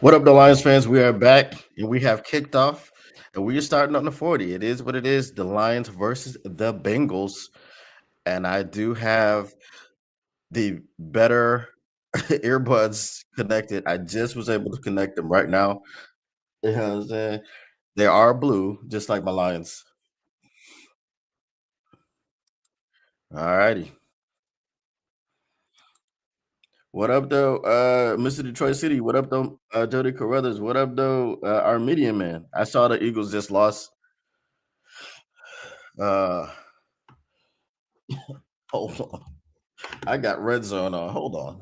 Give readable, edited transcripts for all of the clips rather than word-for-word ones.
What up, the Lions fans? We are back and we have kicked off and we are starting on the 40. It is what it is. The Lions versus the Bengals. And I do have the better earbuds connected. I just was able to connect them right now. You know what I'm saying? They are blue, just like my Lions. All righty. What up, though, Mr. Detroit City? What up, though, Jody Carruthers? What up, though, our median man? I saw the Eagles just lost. Uh, hold on. I got red zone on. Hold on.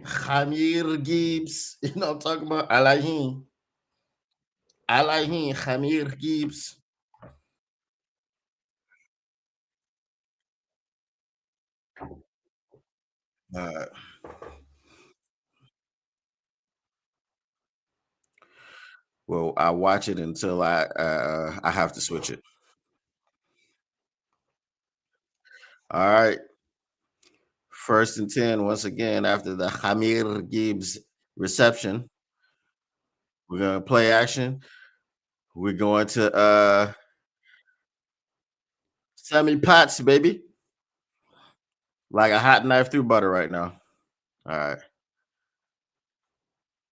Khamir Gibbs. You know what I'm talking about? I like him. I like him. Khamir Gibbs. Uh, well, I watch it until I have to switch it. All right. First and 10, once again, after the Khamir Gibbs reception. We're gonna play action. We're going to Sammy Potts, baby. Like a hot knife through butter right now. All right.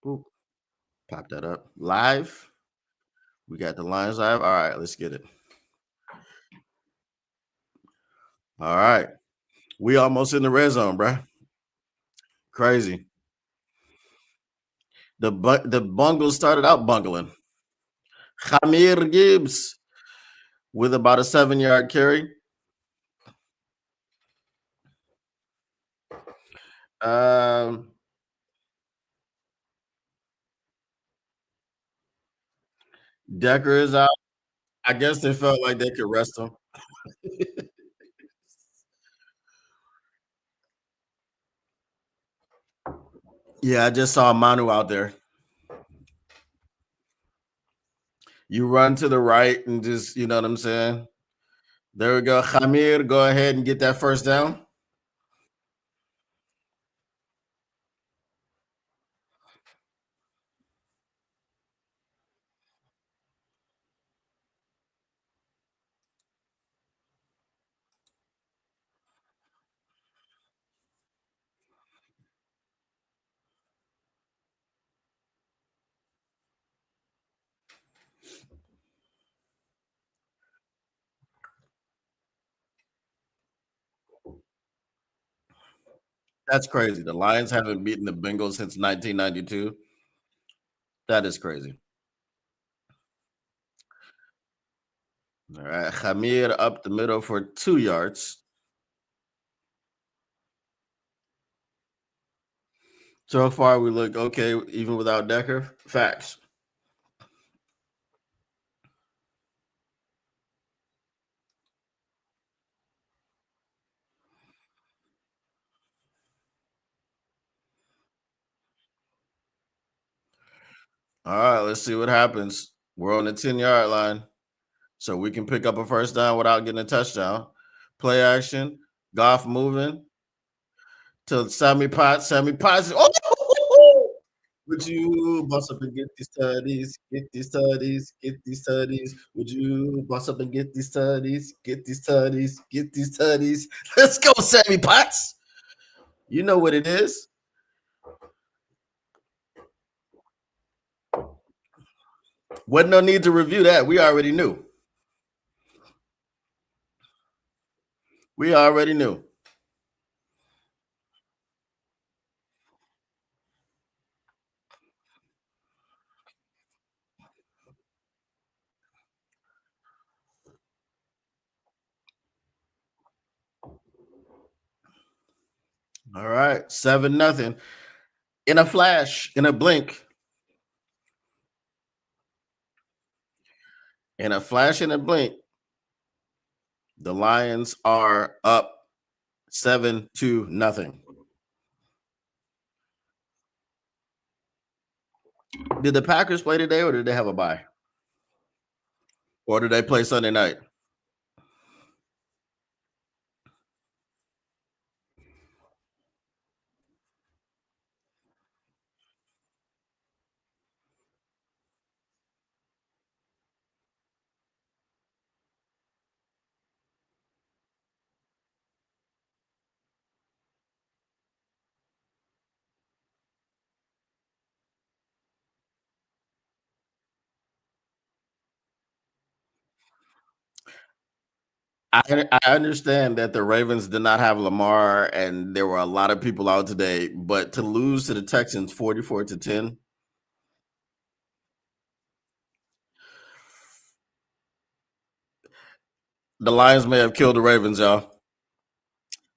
Oop, pop that up. Live. We got the lines live. All right, let's get it. All right. We almost in the red zone, bro. Crazy. The Bungles started out bungling. Khamir Gibbs with about a 7-yard carry. Um, Decker is out. I guess they felt like they could rest him. Yeah, I just saw Manu out there. You run to the right and just, you know what I'm saying? There we go. Khamir, go ahead and get that first down. That's crazy. The Lions haven't beaten the Bengals since 1992. That is crazy. All right. Khamir up the middle for 2 yards. So far, we look okay, even without Decker. Facts. All right, let's see what happens. We're on the 10-yard line, so we can pick up a first down without getting a touchdown. Play action. Goff moving to Sammy Potts. Sammy Potts. Oh! Would you bust up and get these studies? Get these studies. Get these studies. Would you bust up and get these studies? Get these studies. Get these studies. Let's go, Sammy Potts. You know what it is. Wasn't no need to review that. We already knew. We already knew. All right, 7-0. In a flash, in a blink, in a flash, in a blink, the Lions are up 7-0. Did the Packers play today, or did they have a bye, or did they play Sunday night? I understand that the Ravens did not have Lamar, and there were a lot of people out today, but to lose to the Texans 44-10, the Lions may have killed the Ravens, y'all.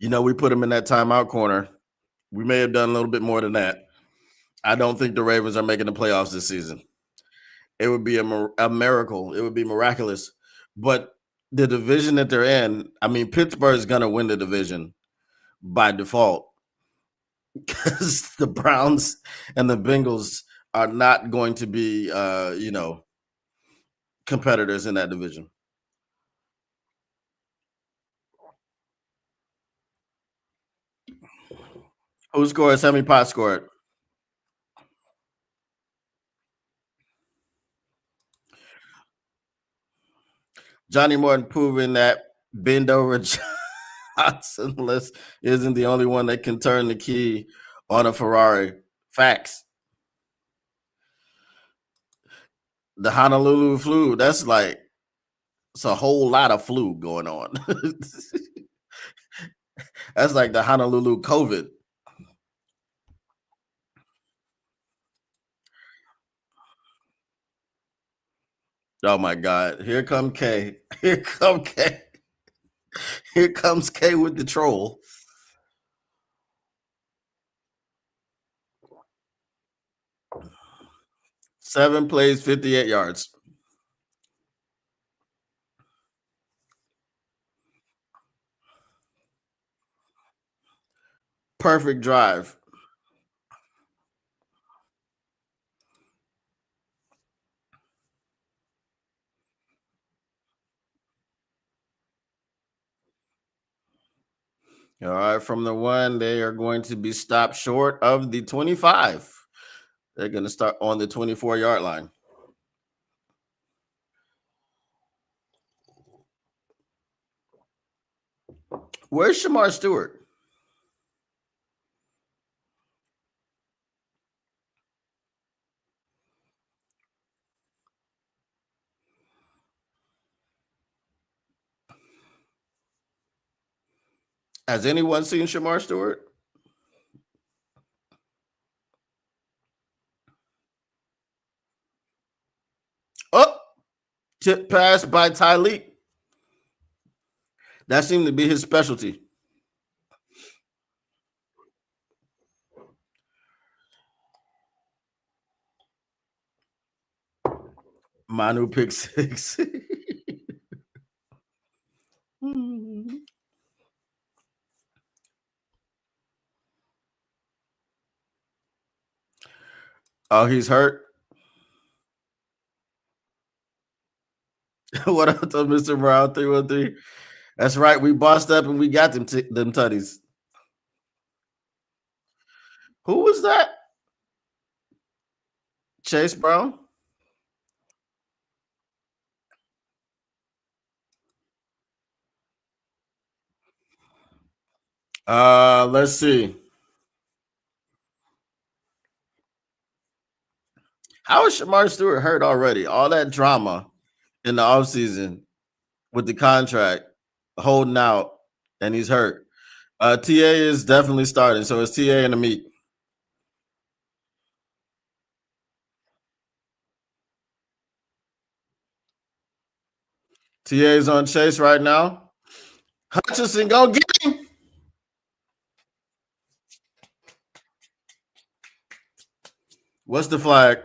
We put them in that timeout corner. We may have done a little bit more than that. I don't think the Ravens are making the playoffs this season. It would be a miracle. It would be miraculous. But the division that they're in, I mean, Pittsburgh is going to win the division by default because the Browns and the Bengals are not going to be, competitors in that division. Who scored? Sammy Pot scored. Johnny Morton proving that bend over Johnson list isn't the only one that can turn the key on a Ferrari. Facts. The Honolulu flu, that's like it's a whole lot of flu going on. That's like the Honolulu COVID. Oh my God. Here come K. Here come K. Here comes K with the troll. 7 plays, 58 yards. Perfect drive. All right, from the one, they are going to be stopped short of the 25. They're going to start on the 24-yard line. Where's Shamar Stewart? Has anyone seen Shamar Stewart? Oh, tip pass by Tyleek. That seemed to be his specialty. Manu pick six. Oh, he's hurt. What up to Mr. Brown 313? That's right. We bossed up and we got them tutties. Who was that? Chase Brown? Let's see. How is Shamar Stewart hurt already? All that drama in the offseason with the contract, holding out, and he's hurt. TA is definitely starting, so it's TA in the meet. TA is on Chase right now. Hutchinson, go get him. What's the flag?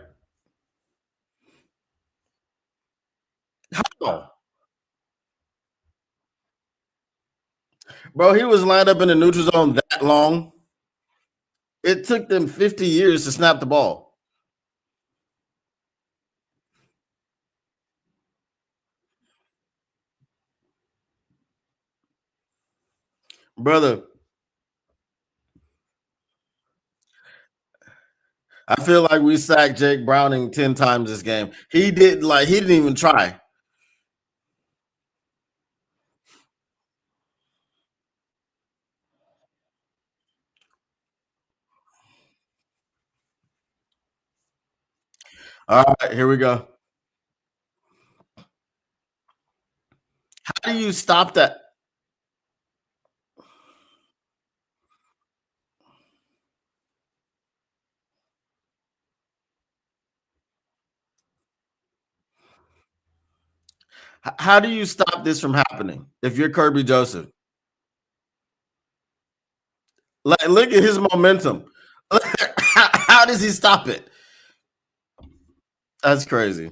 How? Bro, he was lined up in the neutral zone that long. It took them 50 years to snap the ball. brother. I feel like we sacked Jake Browning 10 times this game. He didn't even try. All right, here we go. How do you stop that? How do you stop this from happening if you're Kirby Joseph? Like, look at his momentum. How does he stop it? That's crazy.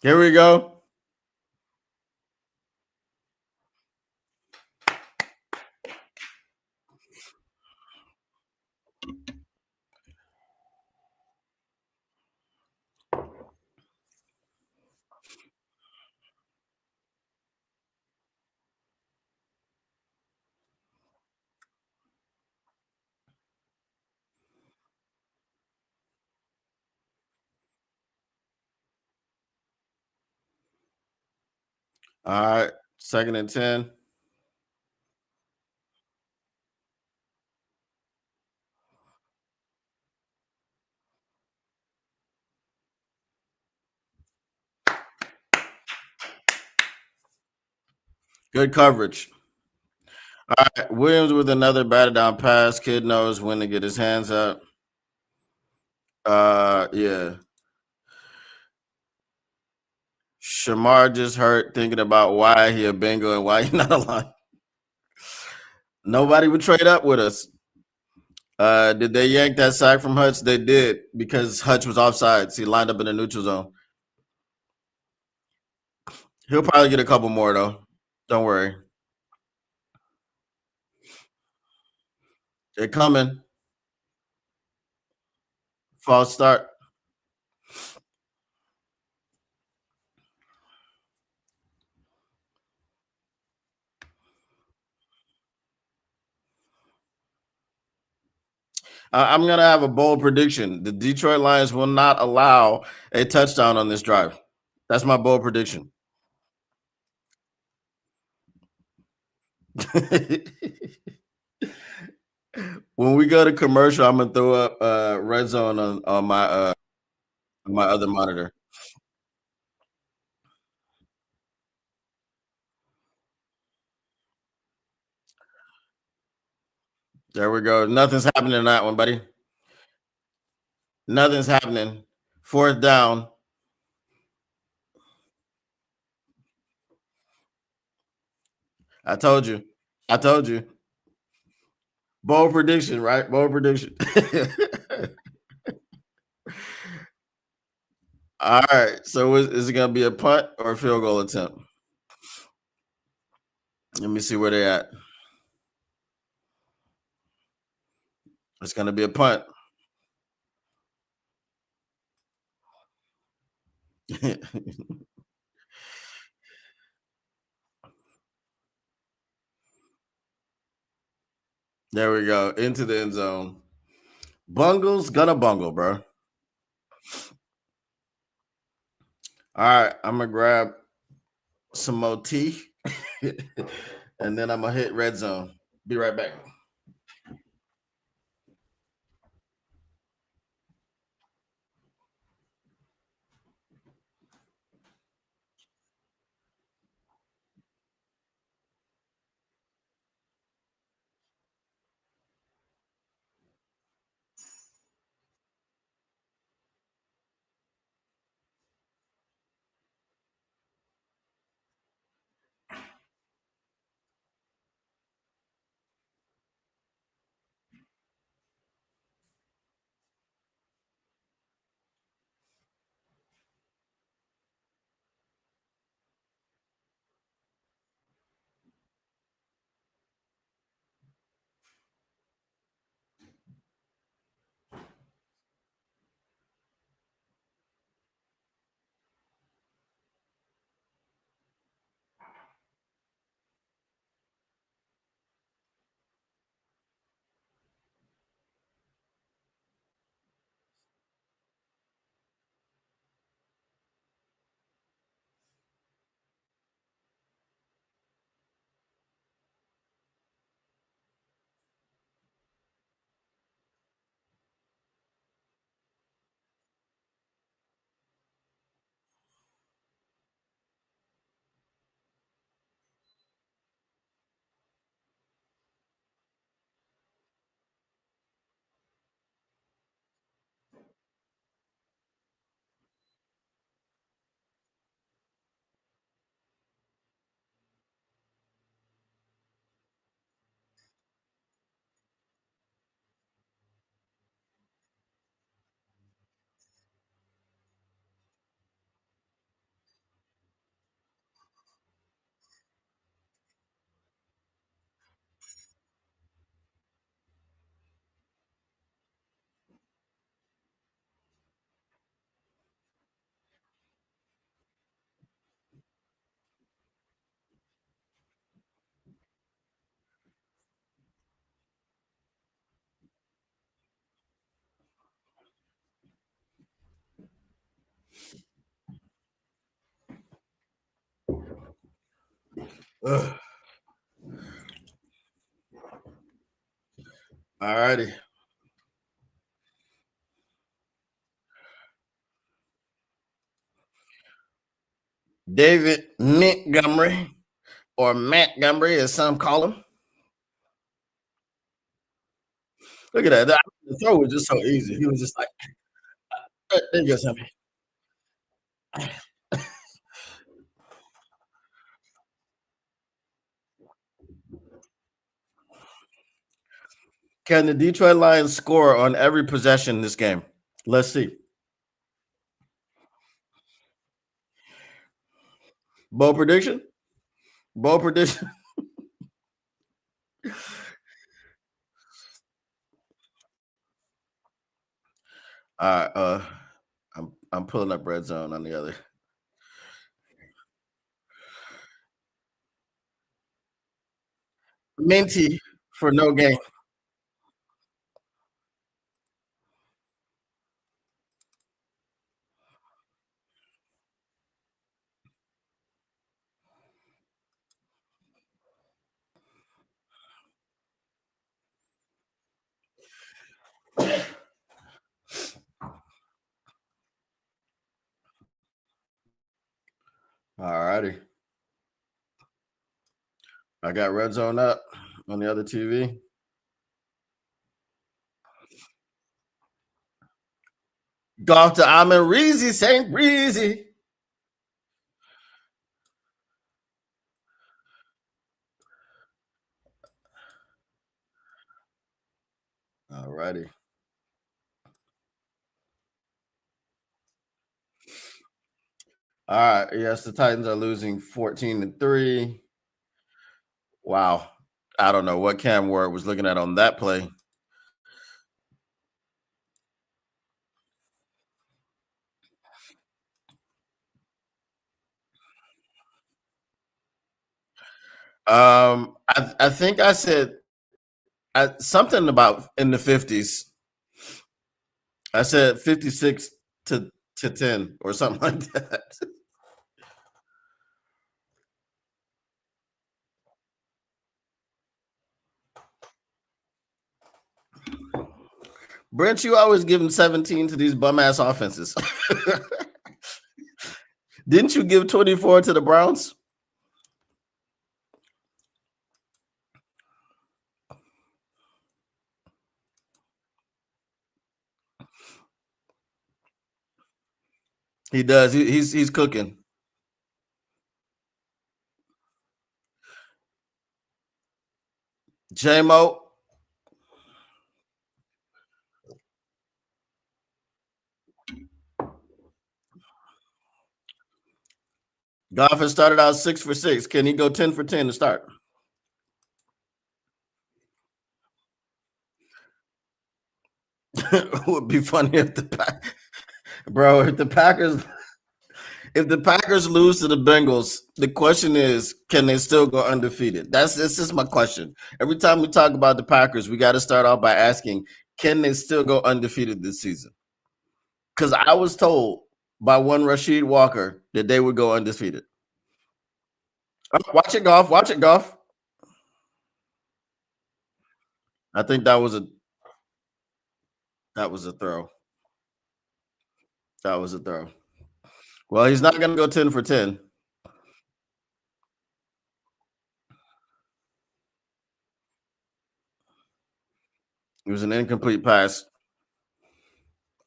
Here we go. All right, 2nd and 10. Good coverage. All right, Williams with another batted down pass. Kid knows when to get his hands up. Yeah. Shamar just hurt thinking about why he a Bengal and why he not a Lion. Nobody would trade up with us. Did they yank that sack from Hutch? They did because Hutch was offsides. He lined up in the neutral zone. He'll probably get a couple more though. Don't worry. They're coming. False start. I'm gonna have a bold prediction. The Detroit Lions will not allow a touchdown on this drive. That's my bold prediction. When we go to commercial, I'm gonna throw up red zone on my other monitor. There we go. Nothing's happening in that one, buddy. Nothing's happening. 4th down. I told you. I told you. Bold prediction, right? Bold prediction. All right. So is it gonna be a punt or a field goal attempt? Let me see where they at. It's gonna be a punt. There we go. Into the end zone. Bungle's gonna bungle, bro. All right. I'm gonna grab some more tea. And then I'm gonna hit red zone. Be right back. Ugh. All righty. David Montgomery, or Montgomery, as some call him. Look at that. The throw was just so easy. He was just like, there goes him. Can the Detroit Lions score on every possession in this game? Let's see. Bold prediction? Bold prediction? All right. I'm pulling up red zone on the other. Minty for no gain. All righty. I got red zone up on the other TV. Golf to Amon Reezy, St. Breezy. All righty. All right. Yes, the Titans are losing 14-3. Wow. I don't know what Cam Ward was looking at on that play. I think I said something about in the 50s. I said 56 to 10 or something like that. Brent, you always giving 17 to these bum ass offenses. Didn't you give 24 to the Browns? He does. He's cooking. J-Mo. Goff has started out 6 for 6. Can he go 10 for 10 to start? It would be funny if bro, if the Packers lose to the Bengals, the question is, can they still go undefeated? This is my question. Every time we talk about the Packers, we got to start off by asking, can they still go undefeated this season? Because I was told by one Rashid Walker that they would go undefeated. Watch it, Golf. Watch it, Golf. I think that was a throw. That was a throw. Well, he's not going to go 10 for 10. It was an incomplete pass.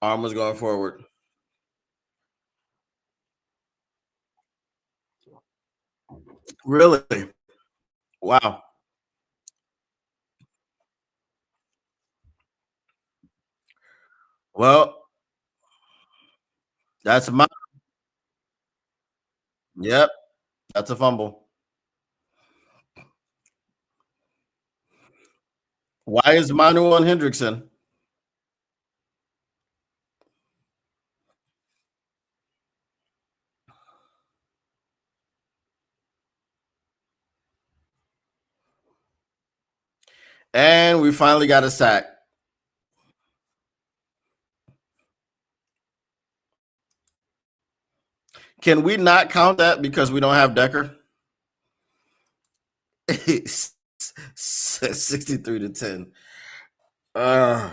Arm was going forward. Really? Wow. Well, that's my. Yep. That's a fumble. Why is Manu on Hendrickson? And we finally got a sack. Can we not count that because we don't have Decker? 63 to 10. Uh,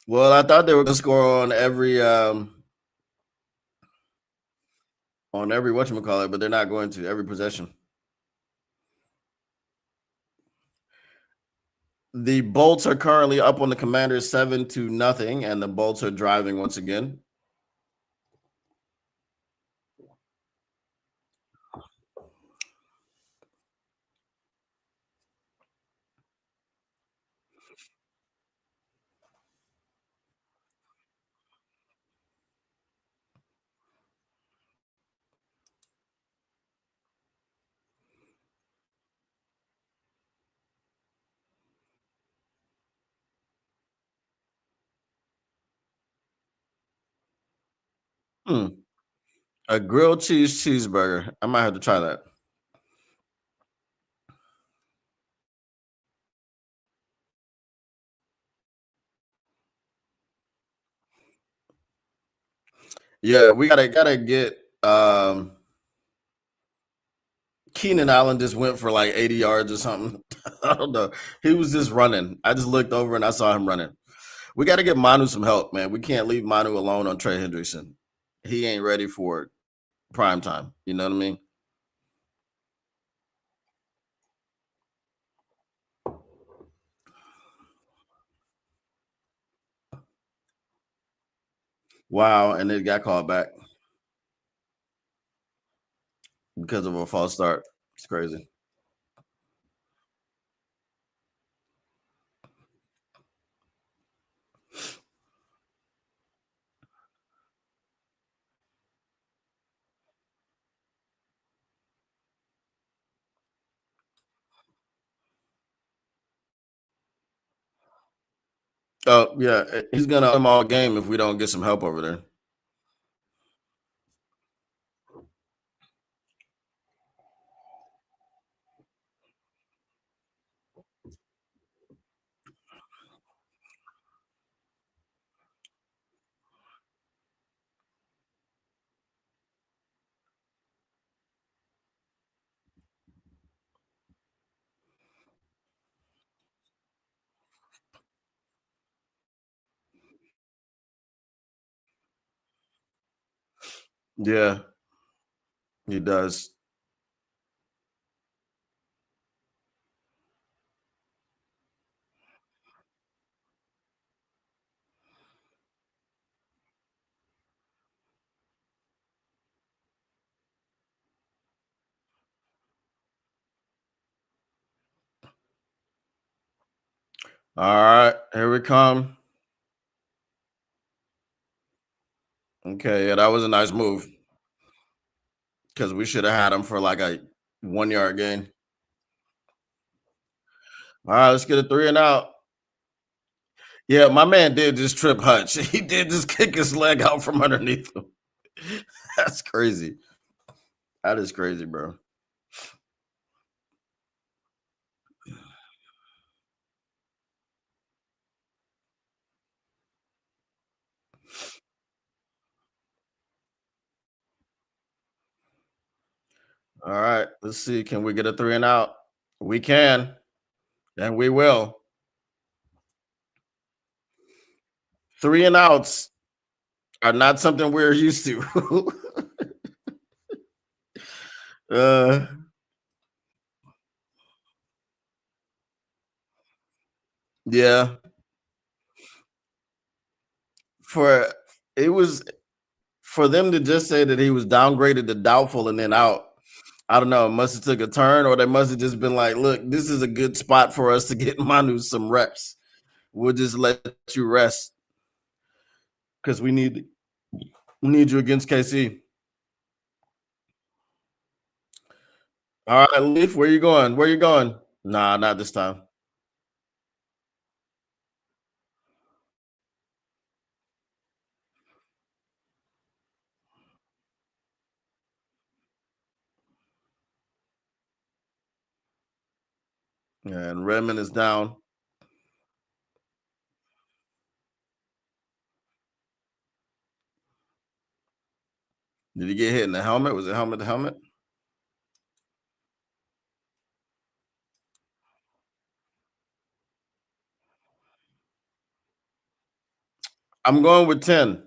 well, I thought they were gonna score on every whatchamacallit, but they're not going to every possession. The Bolts are currently up on the Commanders 7-0, and the Bolts are driving once again. Hmm. A grilled cheese cheeseburger. I might have to try that. Yeah, we gotta get Keenan Allen just went for like 80 yards or something. I don't know. He was just running. I just looked over and I saw him running. We got to get Manu some help, man. We can't leave Manu alone on Trey Hendrickson. He ain't ready for prime time. You know what I mean? Wow. And it got called back because of a false start. It's crazy. Oh, yeah. He's going to him all game if we don't get some help over there. Yeah, he does. All right. Here we come. Okay. Yeah, that was a nice move because we should have had him for like a 1 yard gain. All right. Let's get a three and out. Yeah, my man did just trip Hutch. He did just kick his leg out from underneath him. That's crazy. That is crazy, bro. All right, let's see. Can we get a three and out? We can, and we will. Three and outs are not something we're used to. uh, yeah, for it was for them to just say that he was downgraded to doubtful and then out. I don't know. It must have took a turn, or they must have just been like, "Look, this is a good spot for us to get Manu some reps. We'll just let you rest because we need you against KC." All right, Leaf, where you going? Where you going? Nah, not this time. Yeah, and Redmond is down. Did he get hit in the helmet? Was it helmet to helmet? I'm going with 10.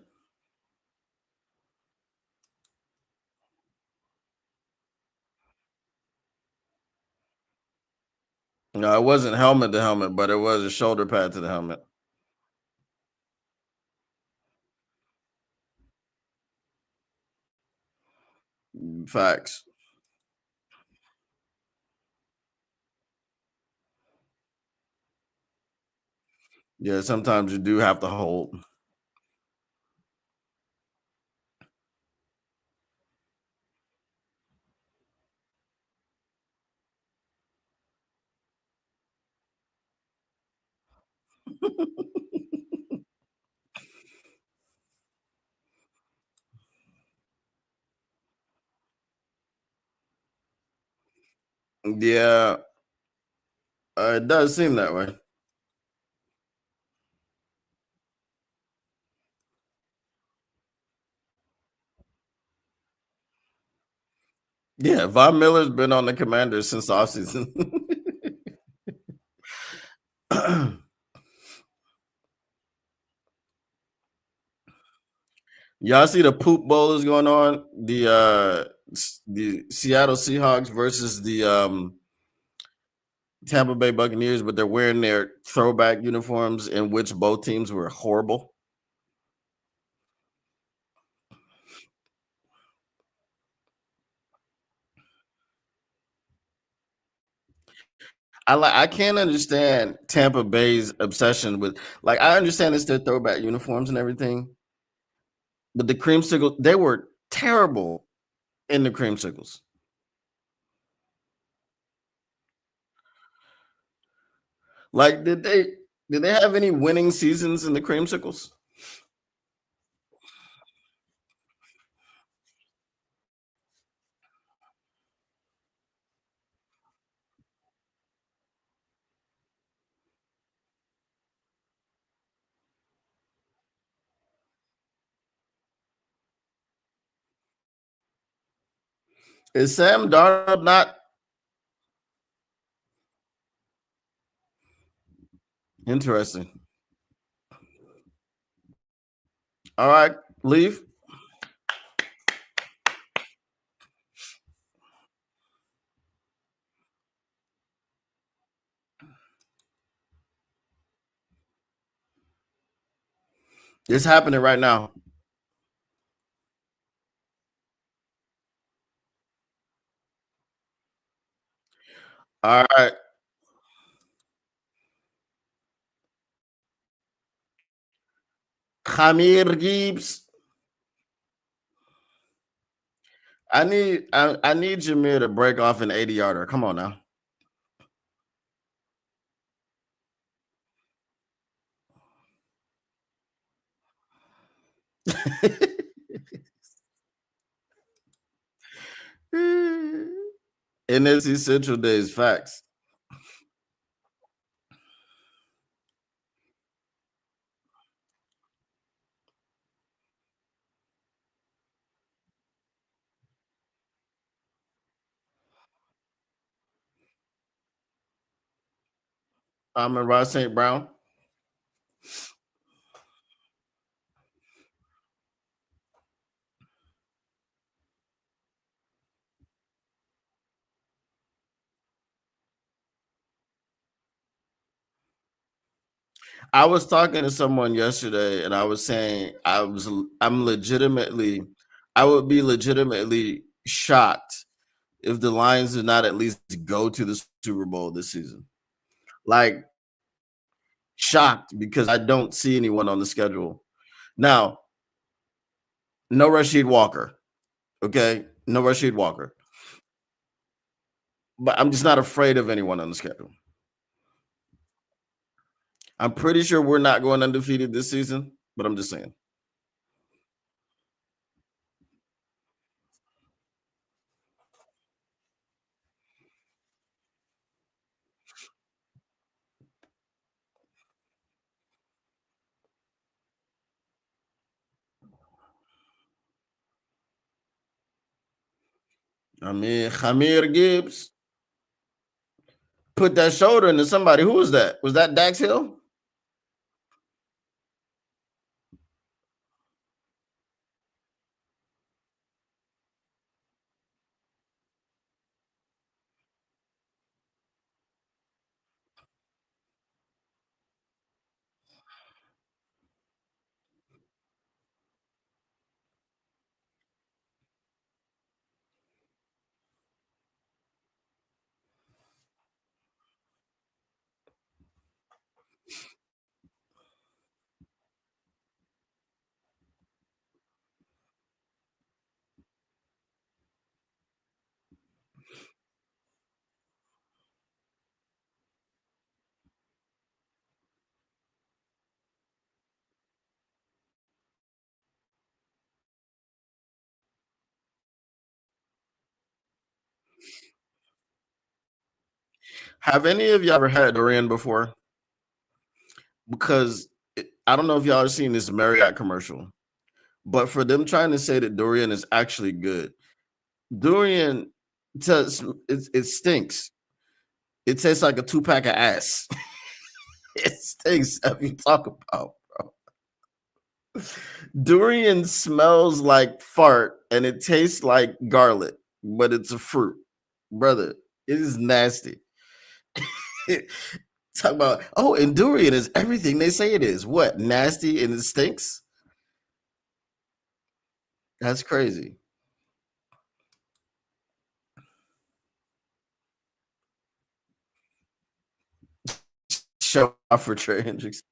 No, it wasn't helmet to helmet, but it was a shoulder pad to the helmet. Facts. Yeah, sometimes you do have to hold. Yeah, it does seem that way. Yeah, Von Miller's been on the Commanders since the offseason. Y'all see the poop bowl is going on? The Seattle Seahawks versus the Tampa Bay Buccaneers, but they're wearing their throwback uniforms in which both teams were horrible. I can't understand Tampa Bay's obsession with, like, I understand it's their throwback uniforms and everything, but the creamsicle, they were terrible in the creamsicles. Like, did they have any winning seasons in the creamsicles? Is Sam Darnold not interesting? All right, leave. It's happening right now. All right, Khamir Gibbs. I need Jameer to break off an 80 yarder. Come on now. NFC Central days, facts. I'm in Ross St. Brown. I was talking to someone yesterday, and I was saying I would be legitimately shocked if the Lions did not at least go to the Super Bowl this season. Like, shocked because I don't see anyone on the schedule. Now, no Rashid Walker. Okay. No Rashid Walker. But I'm just not afraid of anyone on the schedule. I'm pretty sure we're not going undefeated this season, but I'm just saying. I mean, Khamir Gibbs put that shoulder into somebody. Who was that? Was that Dax Hill? Have any of y'all ever had durian before? Because I don't know if y'all have seen this Marriott commercial, but for them trying to say that durian is actually good, durian it stinks. It tastes like a 2 pack of ass. It stinks. If you talk about durian smells like fart and it tastes like garlic, but it's a fruit, brother. It is nasty. Talk about and durian is everything they say it is. What nasty and it stinks? That's crazy. Show off for Trey Hendricks.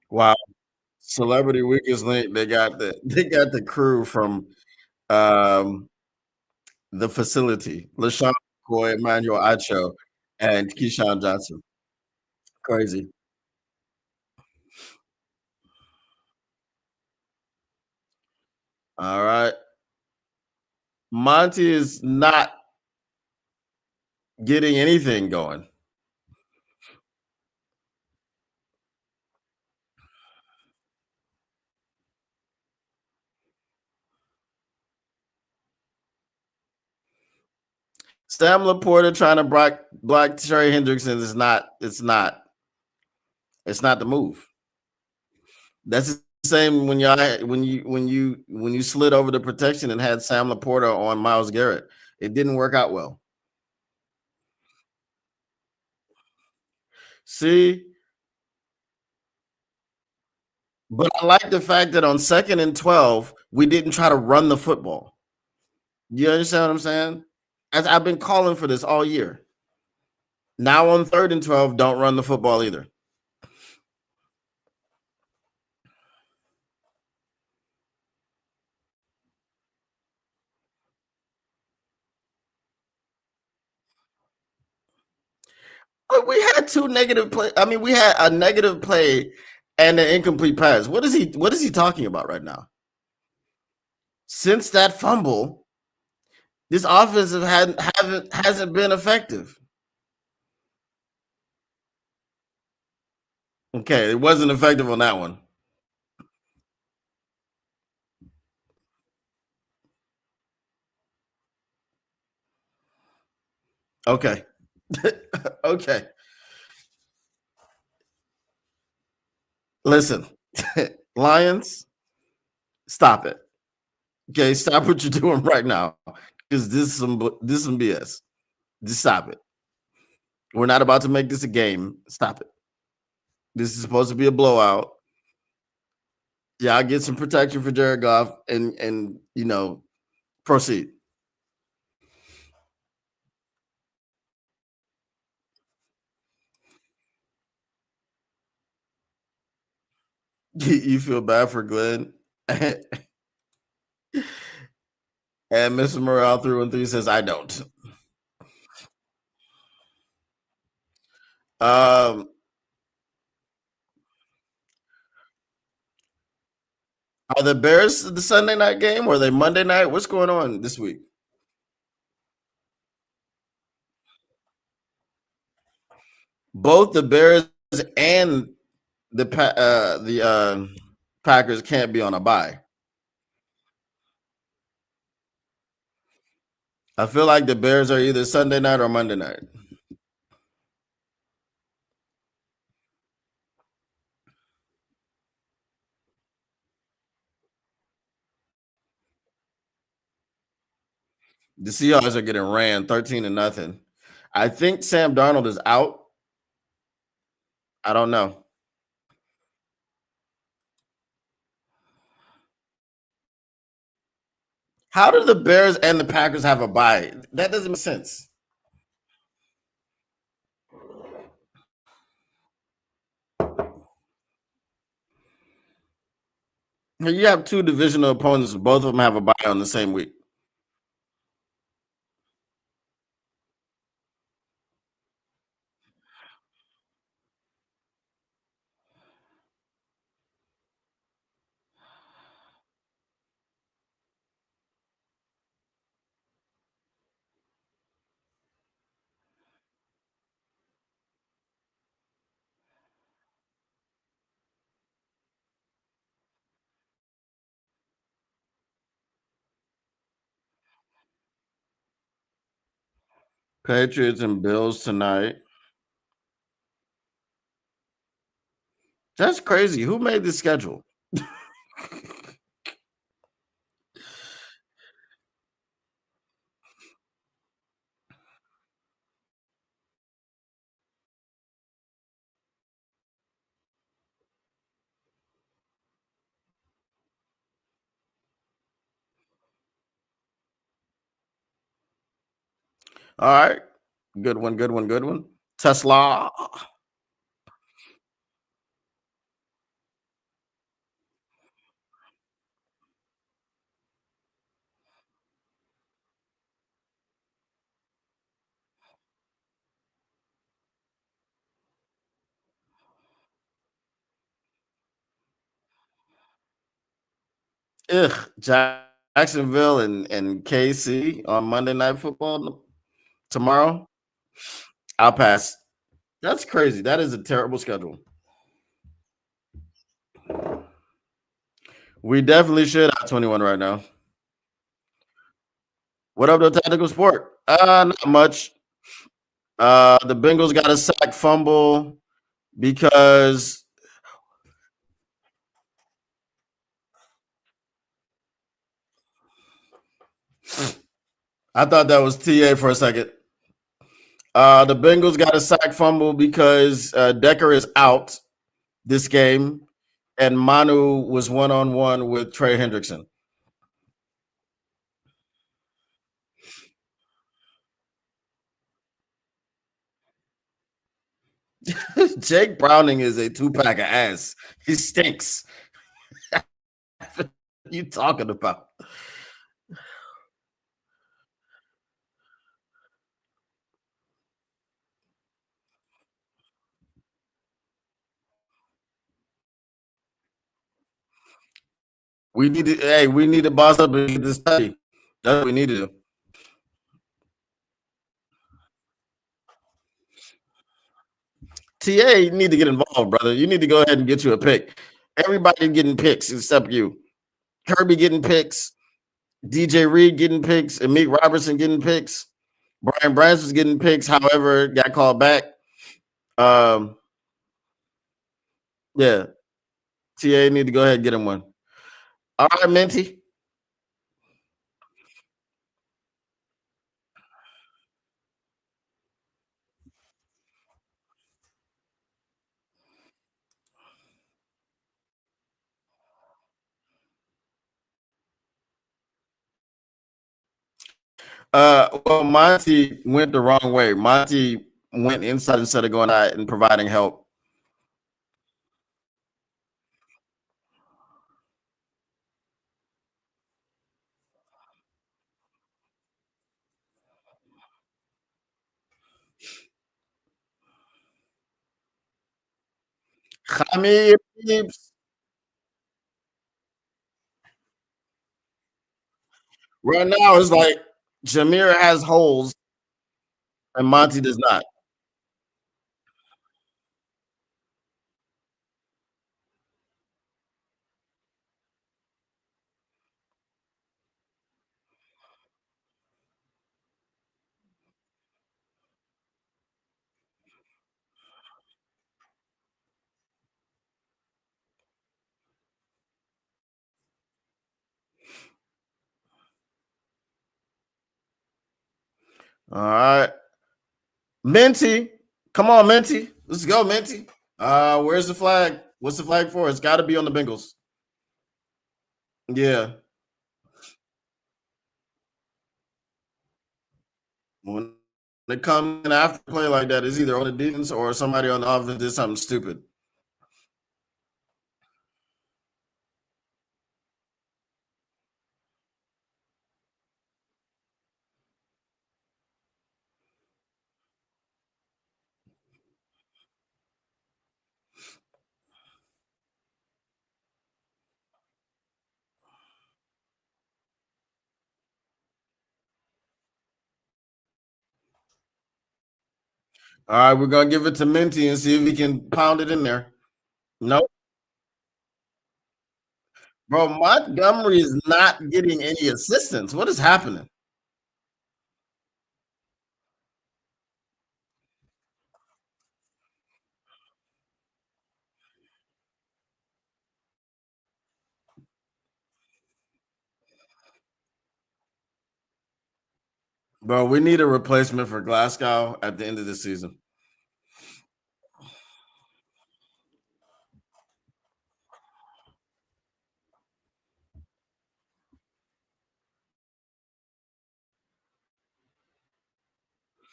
Wow. Celebrity Weakest Link. They got the crew from um the facility. LaShawn McCoy, Emmanuel Acho, and Keyshawn Johnson. Crazy. All right. Monty is not getting anything going. Sam Laporta trying to block Trey Hendrickson is not. It's not the move. That's the same when you slid over the protection and had Sam Laporta on Miles Garrett. It didn't work out well. See, but I like the fact that on 2nd and 12, we didn't try to run the football. You understand what I'm saying? As I've been calling for this all year. Now on 3rd and 12, don't run the football either. But we had two negative play. I mean, we had a negative play and an incomplete pass. What is he talking about right now? Since that fumble, this offensive hasn't been effective. Okay, it wasn't effective on that one. Okay. Okay. Listen, Lions, stop it. Okay, stop what you're doing right now. Because this is some BS. Just stop it. We're not about to make this a game. Stop it. This is supposed to be a blowout. Yeah, I get some protection for Jared Goff and proceed. You feel bad for Glenn. And Mr. Morale through and through says, I don't. Um, are the Bears the Sunday night game or are they Monday night? What's going on this week? Both the Bears and the Packers can't be on a bye. I feel like the Bears are either Sunday night or Monday night. The Seahawks are getting ran 13 to nothing. I think Sam Darnold is out. I don't know. How do the Bears and the Packers have a bye? That doesn't make sense. You have two divisional opponents, both of them have a bye on the same week. Patriots and Bills tonight. That's crazy. Who made this schedule? All right. Good one, good one, good one. Tesla. Ugh. Jacksonville and KC on Monday Night Football tomorrow. I'll pass. That's crazy. That is a terrible schedule. We definitely should have 21 right now. What up, the tactical sport? Not much. The Bengals got a sack fumble because I thought that was TA for a second. The Bengals got a sack fumble because Decker is out this game, and Manu was one on one with Trey Hendrickson. Jake Browning is a two-pack of ass. He stinks. What are you talking about? We need to boss up and get this study. That's what we need to do. TA, you need to get involved, brother. You need to go ahead and get you a pick. Everybody getting picks except you. Kirby getting picks. DJ Reed getting picks. Amik Robertson getting picks. Brian Branson's getting picks. However, got called back. Um, yeah, TA need to go ahead and get him one. All right, Minty. Well, Monty went the wrong way. Monty went inside instead of going out and providing help. Jaime Reeves, right now it's like Jameer has holes and Monty does not. All right. Minty. Come on, Minty. Let's go, Minty. Where's the flag? What's the flag for? It's got to be on the Bengals. Yeah. When they come in after play like that, it's either on the defense or somebody on the offense did something stupid. All right, we're gonna give it to Minty and see if he can pound it in there. Nope. Bro, Montgomery is not getting any assistance. What is happening? Bro, we need a replacement for Glasgow at the end of the season.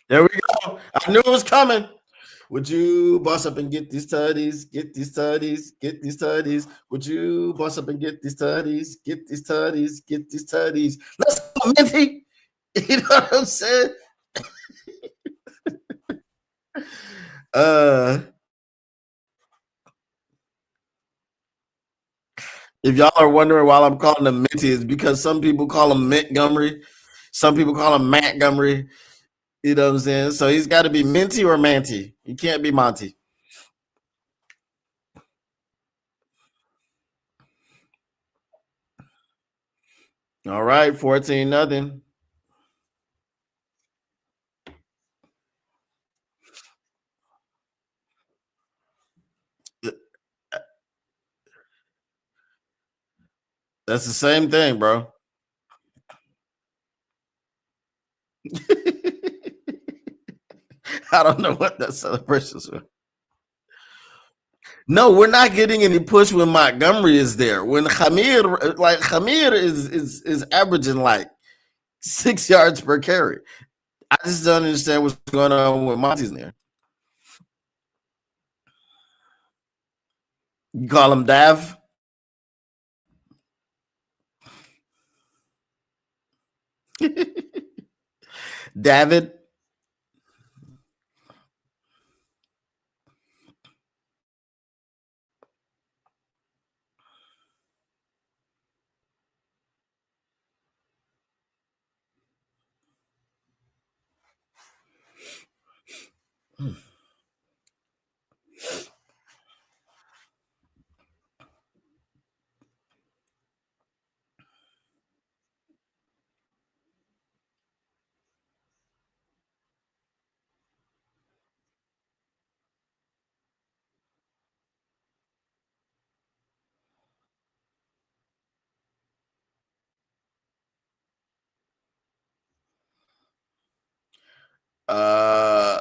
There we go. I knew it was coming. Would you boss up and get these tutties? Get these tutties? Get these tutties? Would you boss up and get these tutties? Get these tutties? Get these tutties? Let's go, Minty. You know what I'm saying? Uh, if y'all are wondering why I'm calling him Minty, it's because some people call him Montgomery, some people call him Montgomery. You know what I'm saying? So he's got to be Minty or Manty. He can't be Monty. All right, 14-0. That's the same thing, bro. I don't know what that celebrations were. No, we're not getting any push when Montgomery is there. When Hamir is averaging like 6 yards per carry. I just don't understand what's going on with Monty's there. You call him Dav? David?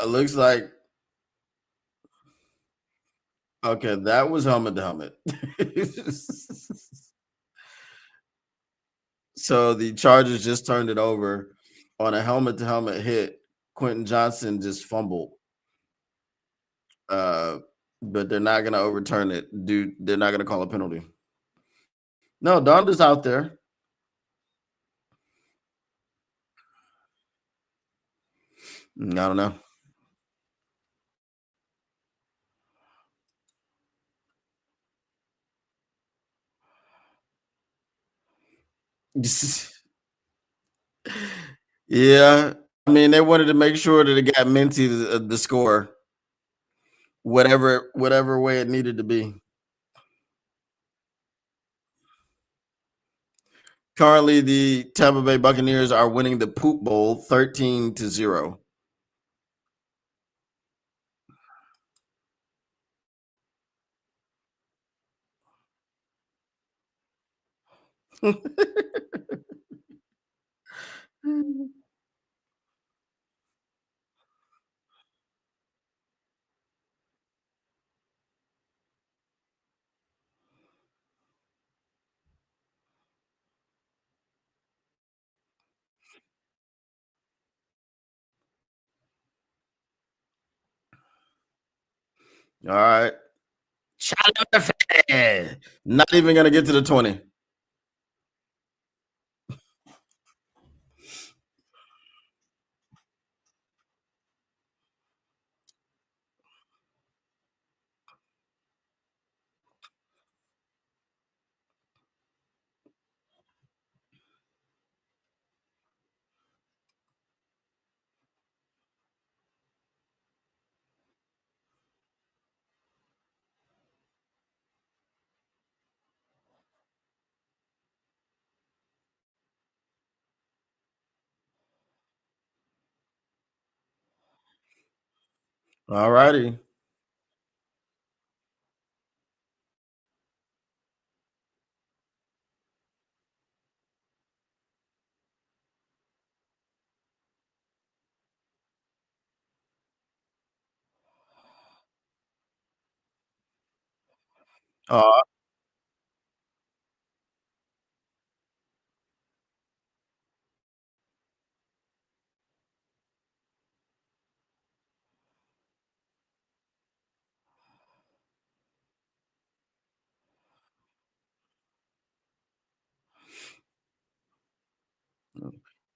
It looks like okay, that was helmet to helmet. So the Chargers just turned it over on a helmet to helmet hit. Quentin Johnson just fumbled. Uh, but they're not gonna overturn it. Dude, they're not gonna call a penalty. No, Donda's out there. I don't know. Yeah. I mean, they wanted to make sure that it got Minty the score, whatever way it needed to be. Currently, the Tampa Bay Buccaneers are winning the Poop Bowl 13-0. All right. Charlie Murphy. Not even gonna get to the 20. All righty. Uh,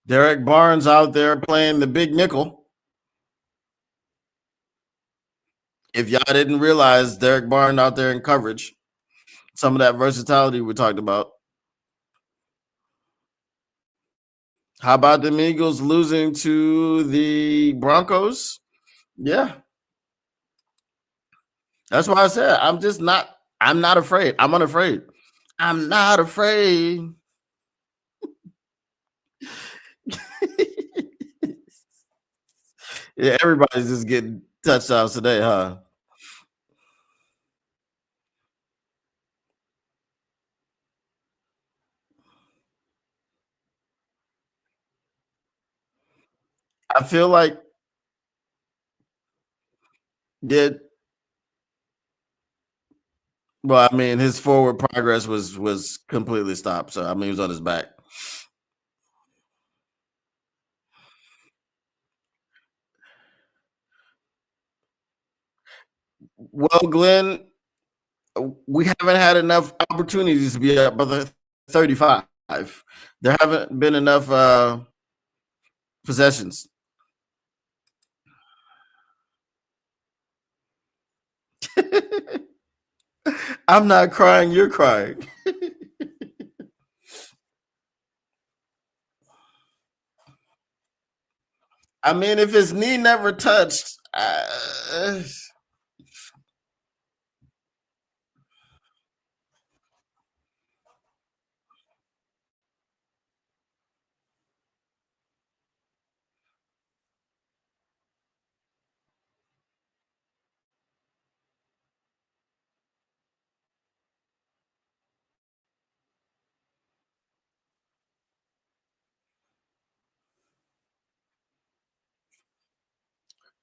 Derek Barnes out there playing the big nickel. If y'all didn't realize, Derek Barnes out there in coverage. Some of that versatility we talked about. How about the Eagles losing to the Broncos? Yeah, that's why I said I'm just not. I'm not afraid. I'm unafraid. I'm not afraid. Yeah, everybody's just getting touchdowns today, huh? I feel like did well. I mean, his forward progress was completely stopped. So I mean, he was on his back. Well, Glenn, we haven't had enough opportunities to be up by the 35. There haven't been enough possessions. I'm not crying. You're crying. I mean, if his knee never touched,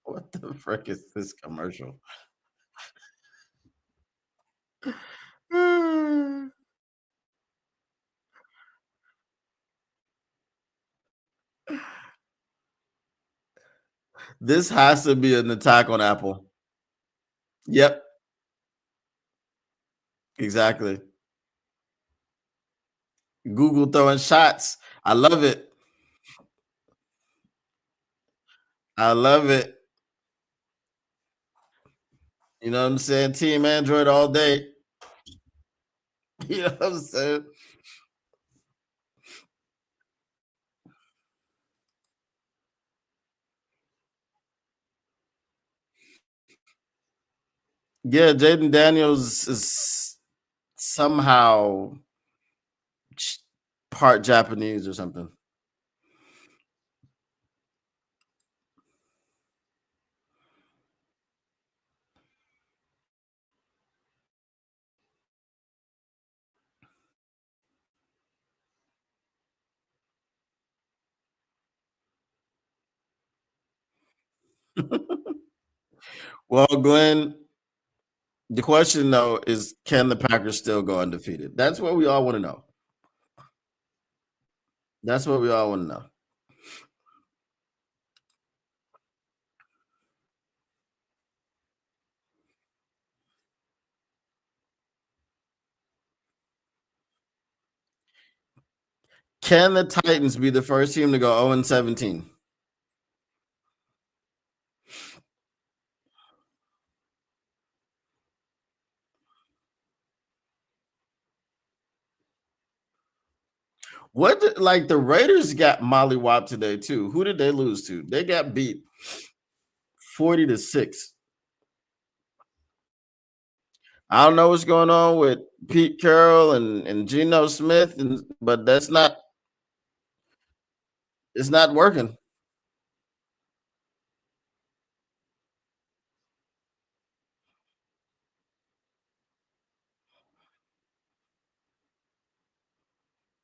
what the frick is this commercial? This has to be an attack on Apple. Yep, exactly. Google throwing shots. I love it. I love it. You know what I'm saying? Team Android all day. You know what I'm saying? Yeah, Jaden Daniels is somehow part Japanese or something. Well, Glenn, the question though is, can the Packers still go undefeated? That's what we all want to know. That's what we all want to know. Can the Titans be the first team to go 0-17? Like the Raiders got mollywopped today too. Who did they lose to? They got beat 40-6. I don't know what's going on with Pete Carroll and Geno Smith, but it's not working.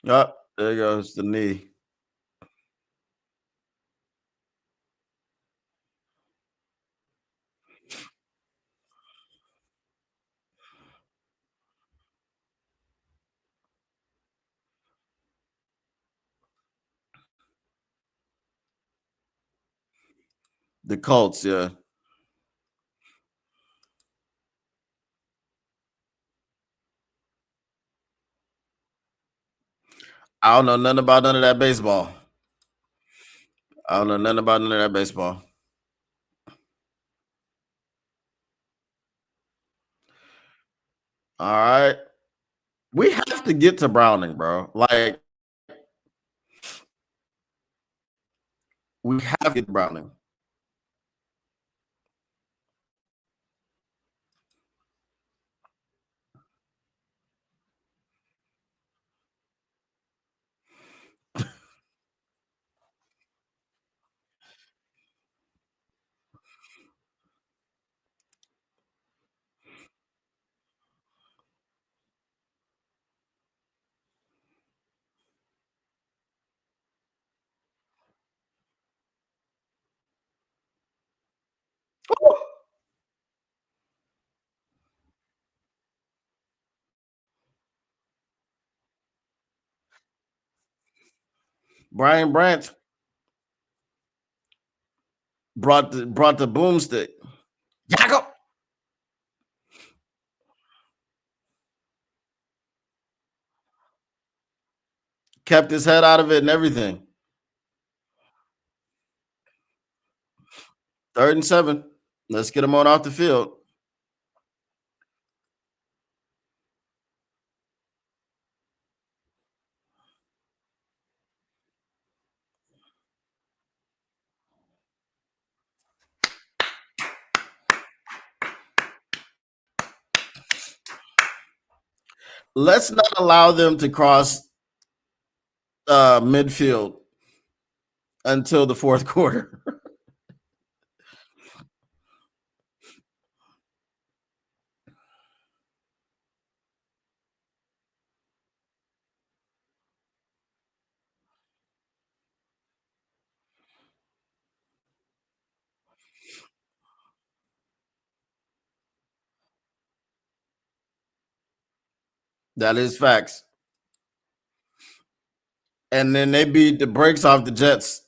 Oh, there goes the knee. The Colts, yeah. I don't know nothing about none of that baseball. I don't know nothing about none of that baseball. All right. We have to get to Browning, bro. Like, we have to get to Browning. Brian Branch brought the boomstick. Jacob kept his head out of it and everything. 3rd and 7. Let's get him on off the field. Let's not allow them to cross midfield until the fourth quarter. That is facts. And then they beat the brakes off the Jets.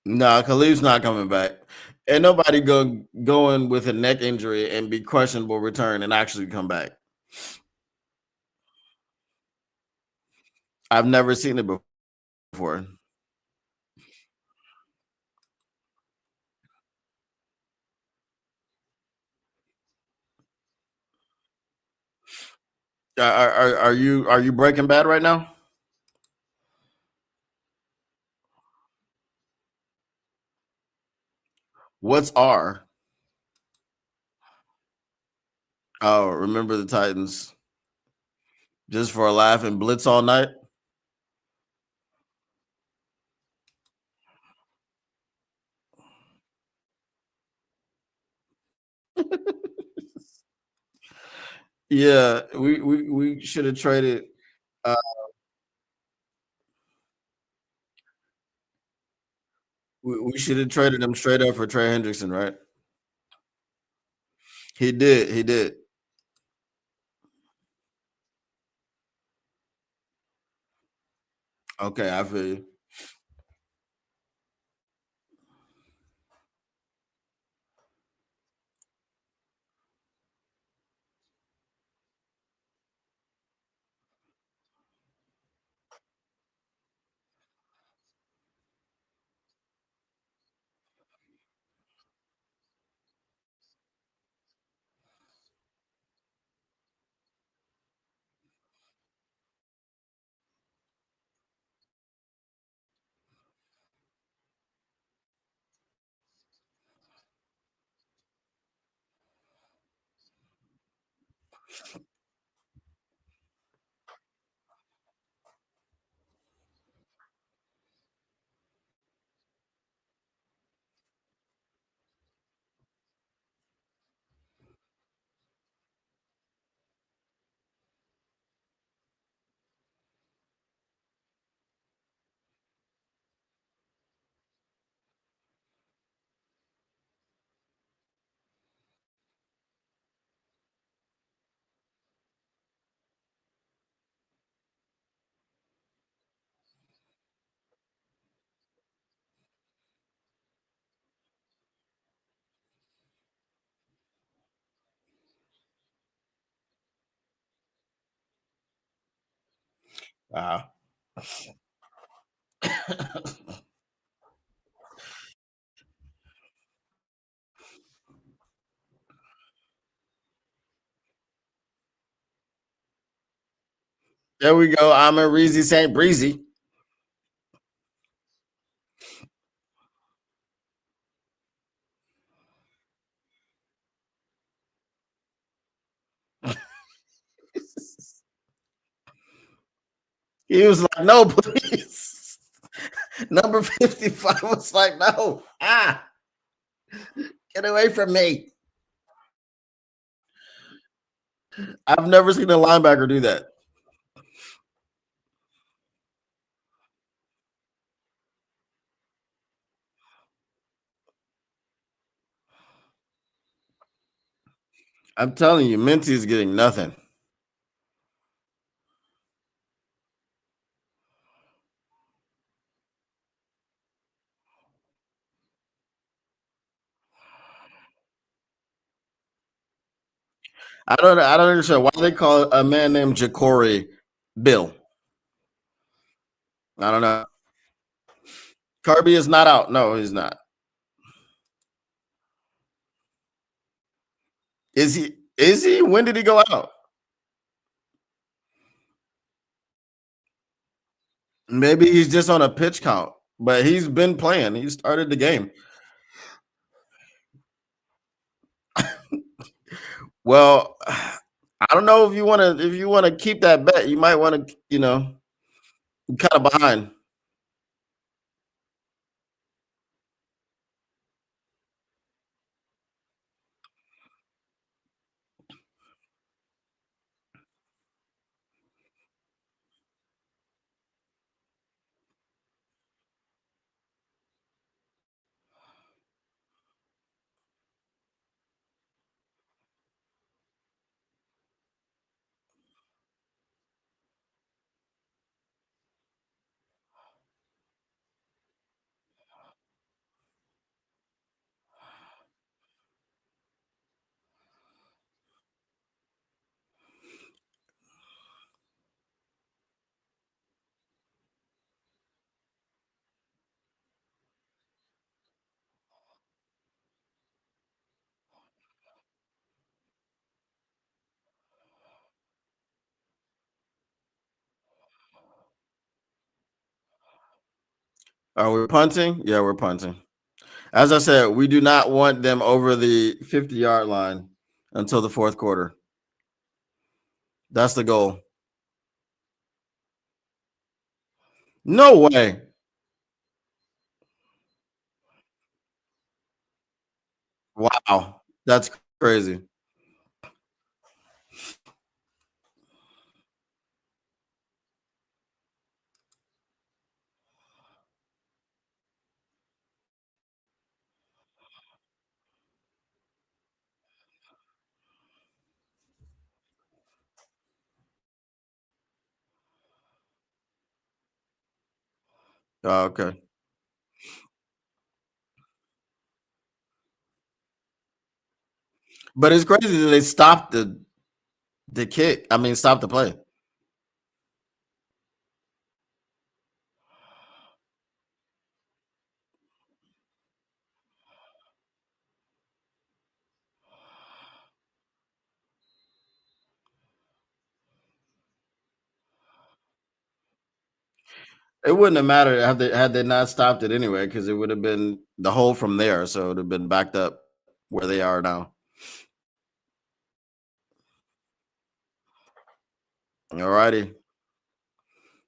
Nah, Khalif's not coming back. Ain't nobody going with a neck injury and be questionable return and actually come back. I've never seen it before. Are you Breaking Bad right now? What's R? Oh, remember the Titans just for a laugh and blitz all night. Yeah, we should have traded. Uh, we should have traded him straight up for Trey Hendrickson, right? He did. He did. Okay, I feel you. Wow. There we go. I'm a Reezy St. Breezy. He was like, no, please. Number 55 was like, no. Get away from me. I've never seen a linebacker do that. I'm telling you, Minty is getting nothing. I don't understand why they call a man named Jacory Bill. I don't know. Kirby is not out. No, he's not. Is he? Is he? When did he go out? Maybe he's just on a pitch count, but he's been playing. He started the game. Well, I don't know if you want to keep that bet, you might want to, kind of behind. Are we punting? Yeah, we're punting. As I said, we do not want them over the 50-yard line until the fourth quarter. That's the goal. No way. Wow. That's crazy. Oh, okay. But it's crazy that they stopped the kick. I mean, stop the play. It wouldn't have mattered had they not stopped it anyway, because it would have been the hole from there, so it would have been backed up where they are now. All righty.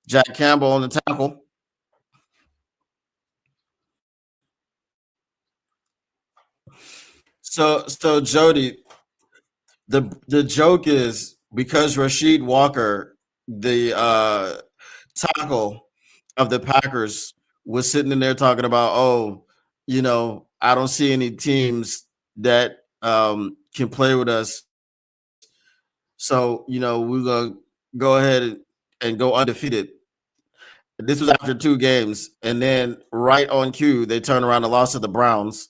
Jack Campbell on the tackle. So Jody, the joke is because Rasheed Walker, the tackle of the Packers, was sitting in there talking about, oh, I don't see any teams that can play with us. So, we're gonna go ahead and go undefeated. This was after 2 games, and then right on cue, they turned around and lost to the Browns.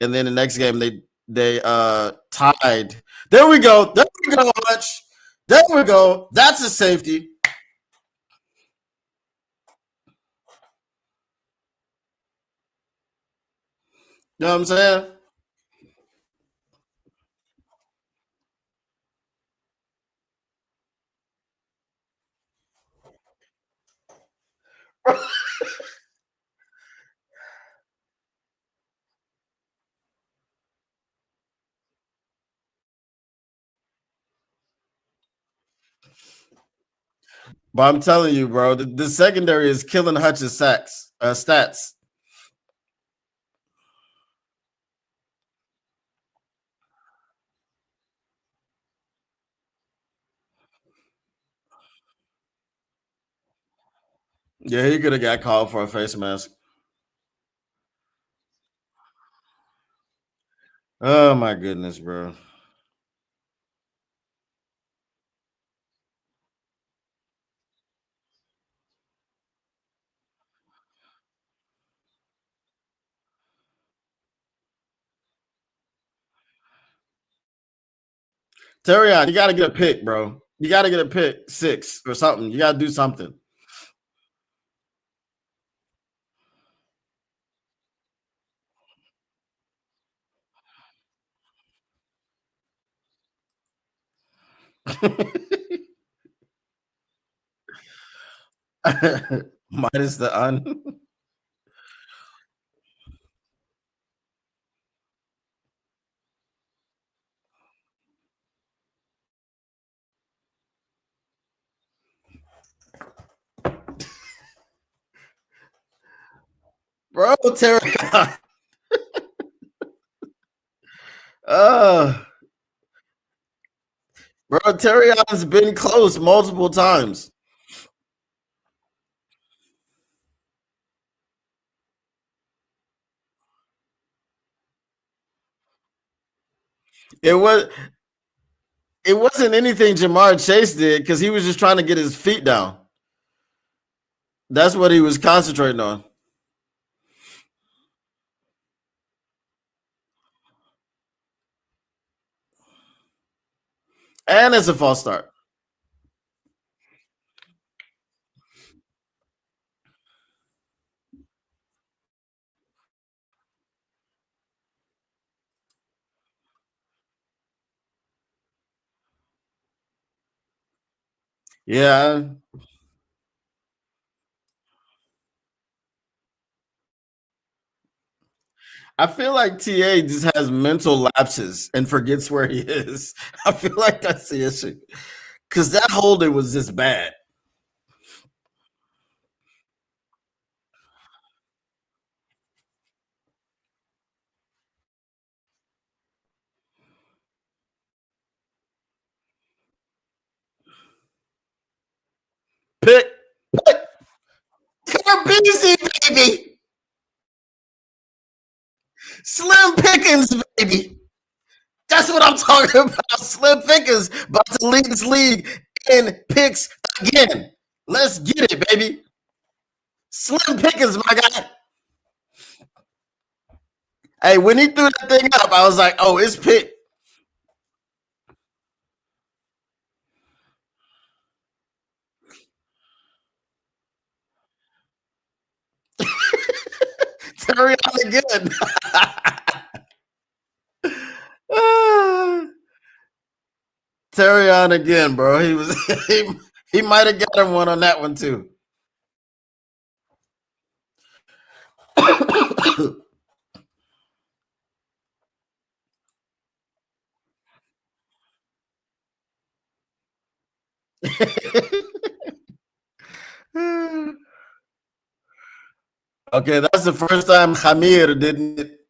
And then the next game they tied. There we go. There we go, Hutch. There we go. That's a safety. You know what I'm saying? But I'm telling you, bro, the secondary is killing Hutch's stats. Yeah, he could have got called for a face mask. Oh my goodness, bro. Terrion, you got to get a pick, bro. You got to get a pick 6 or something. You got to do something. Minus the un. Bro, Terrion. Uh, bro, Terrion's been close multiple times. It was it wasn't anything Jamar Chase did because he was just trying to get his feet down. That's what he was concentrating on. And it's a false start. Yeah. I feel like TA just has mental lapses and forgets where he is. I feel like that's the issue. Because that holding was just bad. Pick, pick, busy, baby. Slim Pickens, baby. That's what I'm talking about. Slim Pickens about to lead this league in picks again. Let's get it, baby. Slim Pickens, my guy. Hey, when he threw that thing up, I was like, oh, it's pick. Terry on again. Terry on again, bro. He was he might have got him one on that one too. Okay, that's the first time Khamir didn't get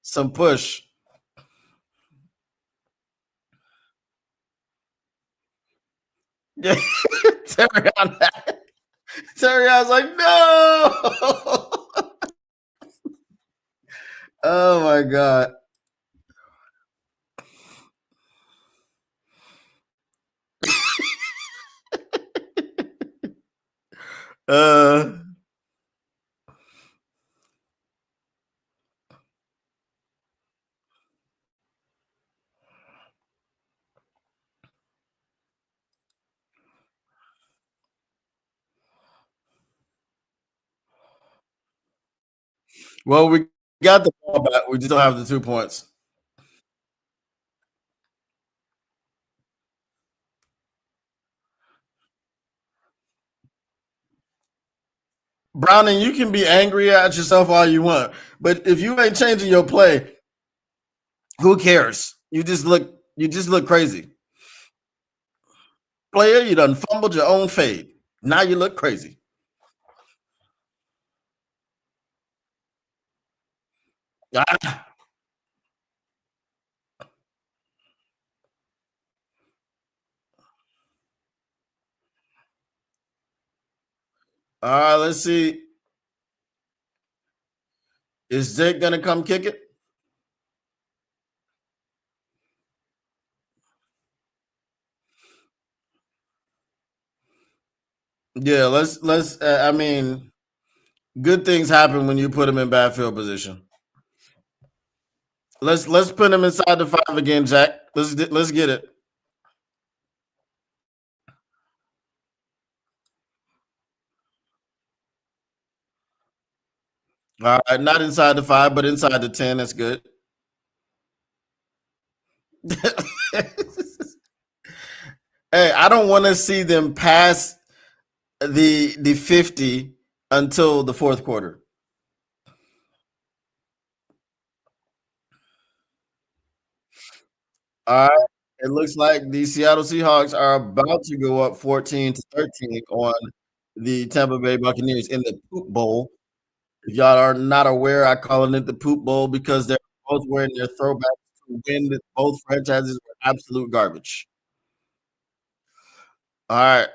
some push. Yeah, Terrion, Terrion's like, no. Oh my god. Uh, well, we got the ball back. We just don't have the 2 points. Browning, you can be angry at yourself all you want, but if you ain't changing your play, who cares? You just look crazy. Player, you done fumbled your own fade. Now you look crazy. Ah, all right, let's see. Is Jake gonna come kick it? Yeah, let's. I mean, good things happen when you put him in bad field position. Let's put him inside the 5 again, Jack. Let's get it. All right, not inside the 5, but inside the 10. That's good. Hey, I don't want to see them pass the 50 until the fourth quarter. All right. It looks like the Seattle Seahawks are about to go up 14-13 on the Tampa Bay Buccaneers in the Poop Bowl. If y'all are not aware, I calling it the Poop Bowl because they're both wearing their throwbacks to win. Both franchises were absolute garbage. All right.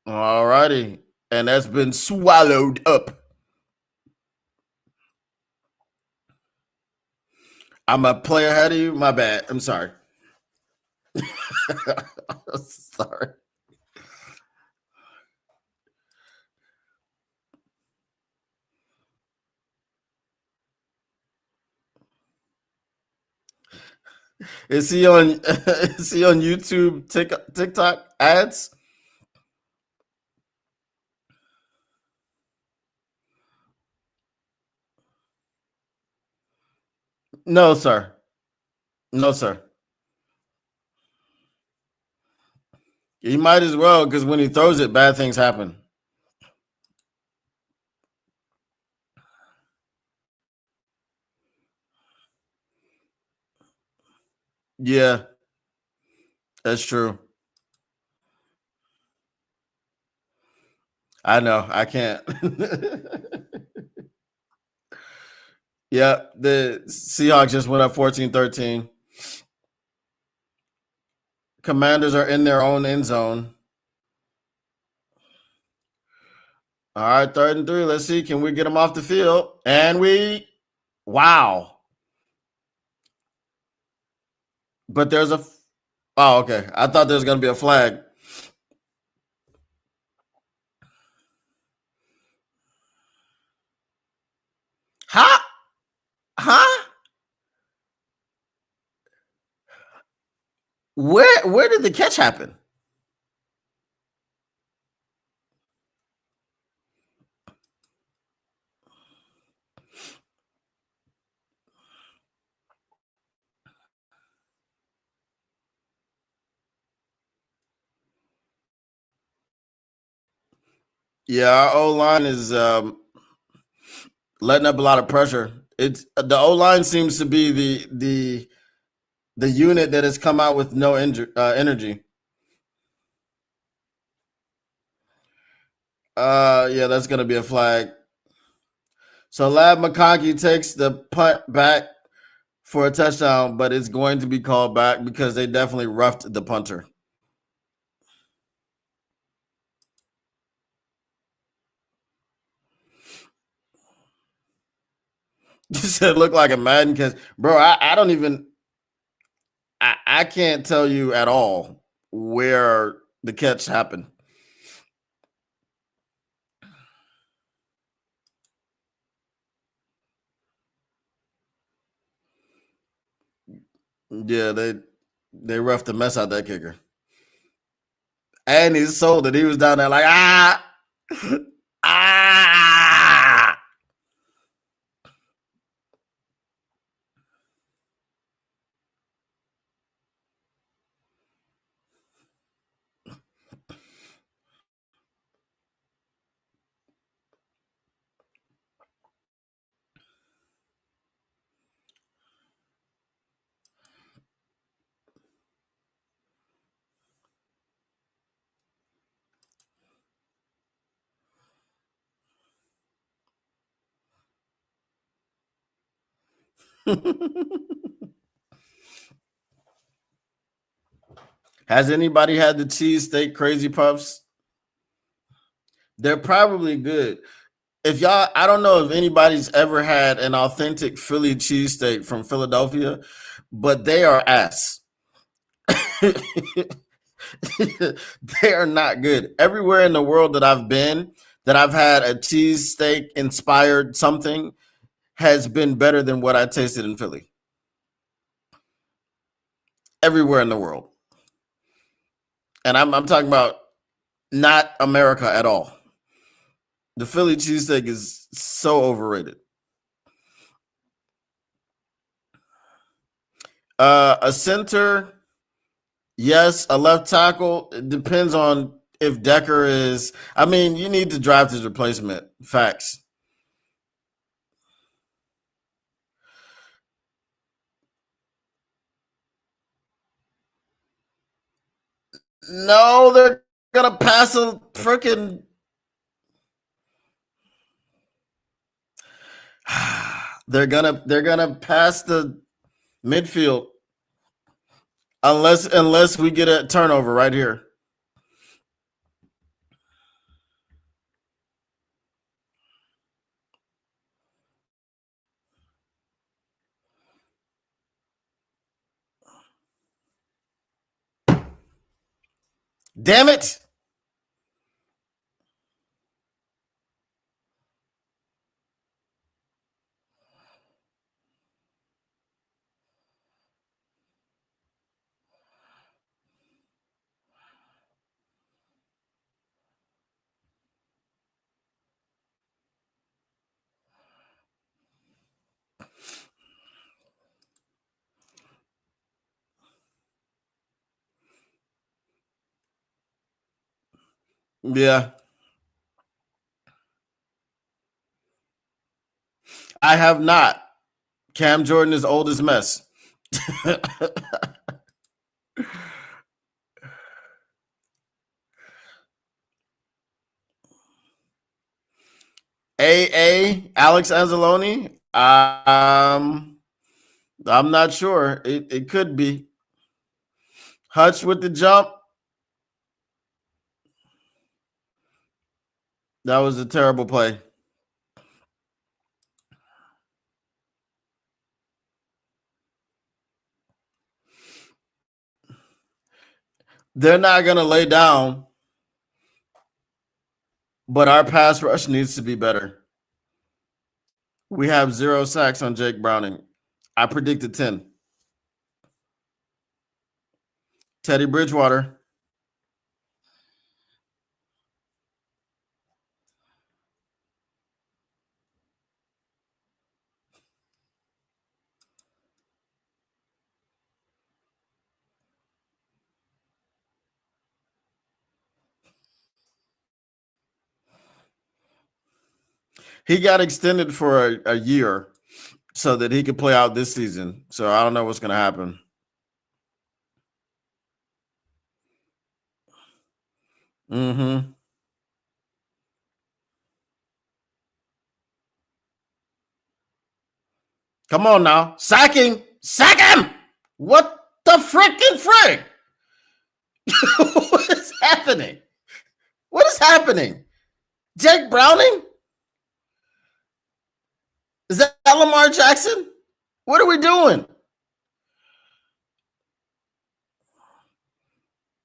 All righty. And that's been swallowed up. I'm a player ahead of you. My bad. I'm sorry. Sorry. Is he on is he on YouTube, TikTok ads? No, sir. No, sir. He might as well because when he throws it, bad things happen. Yeah, that's true. I know. I can't. Yeah, the Seahawks just went up 14-13. Commanders are in their own end zone. All right, 3rd and 3. Let's see. Can we get them off the field? And wow. But there's a, oh, okay. I thought there was going to be a flag. Huh? Huh? Where did the catch happen? Yeah, our O line is letting up a lot of pressure. It's the O line seems to be the unit that has come out with no energy. Yeah, that's gonna be a flag. So Lab McConkey takes the punt back for a touchdown, but it's going to be called back because they definitely roughed the punter. You said look like a Madden catch, bro. I don't even. I can't tell you at all where the catch happened. Yeah, they roughed the mess out that kicker, and he sold it. He was down there like ah. Has anybody had the cheesesteak crazy puffs? They're probably good. If y'all, I don't know if anybody's ever had an authentic Philly cheesesteak from Philadelphia, but they are ass. They are not good. Everywhere in the world that I've been, that I've had a cheesesteak inspired something, has been better than what I tasted in Philly. Everywhere in the world. And I'm talking about not America at all. The Philly cheesesteak is so overrated. A center, yes. A left tackle, it depends on if Decker is. I mean, you need to draft his replacement. Facts. No, they're gonna pass a freaking. They're gonna pass the midfield unless we get a turnover right here. Damn it! Yeah, I have not. Cam Jordan is old as mess. A Alex Anzalone. I'm not sure. It could be Hutch with the jump. That was a terrible play. They're not gonna lay down, but our pass rush needs to be better. We have 0 sacks on Jake Browning. I predicted 10. Teddy Bridgewater. He got extended for a year. so that he could play out this season. So I don't know what's going to happen. Mm-hmm. Come on now. Sack him. Sack him. What the freaking frick? What is happening? What is happening? Jake Browning? Is that Lamar Jackson? What are we doing?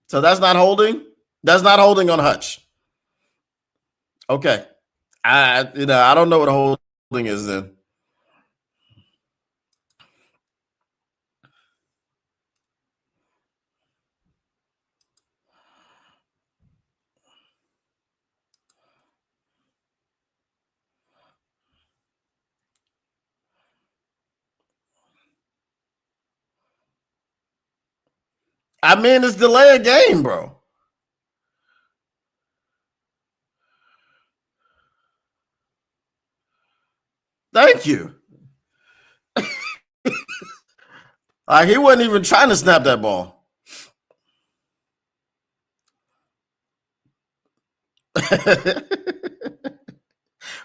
So that's not holding? That's not holding on Hutch. Okay. I don't know what holding is then. I mean, it's delay a game, bro. Thank you. Like he wasn't even trying to snap that ball.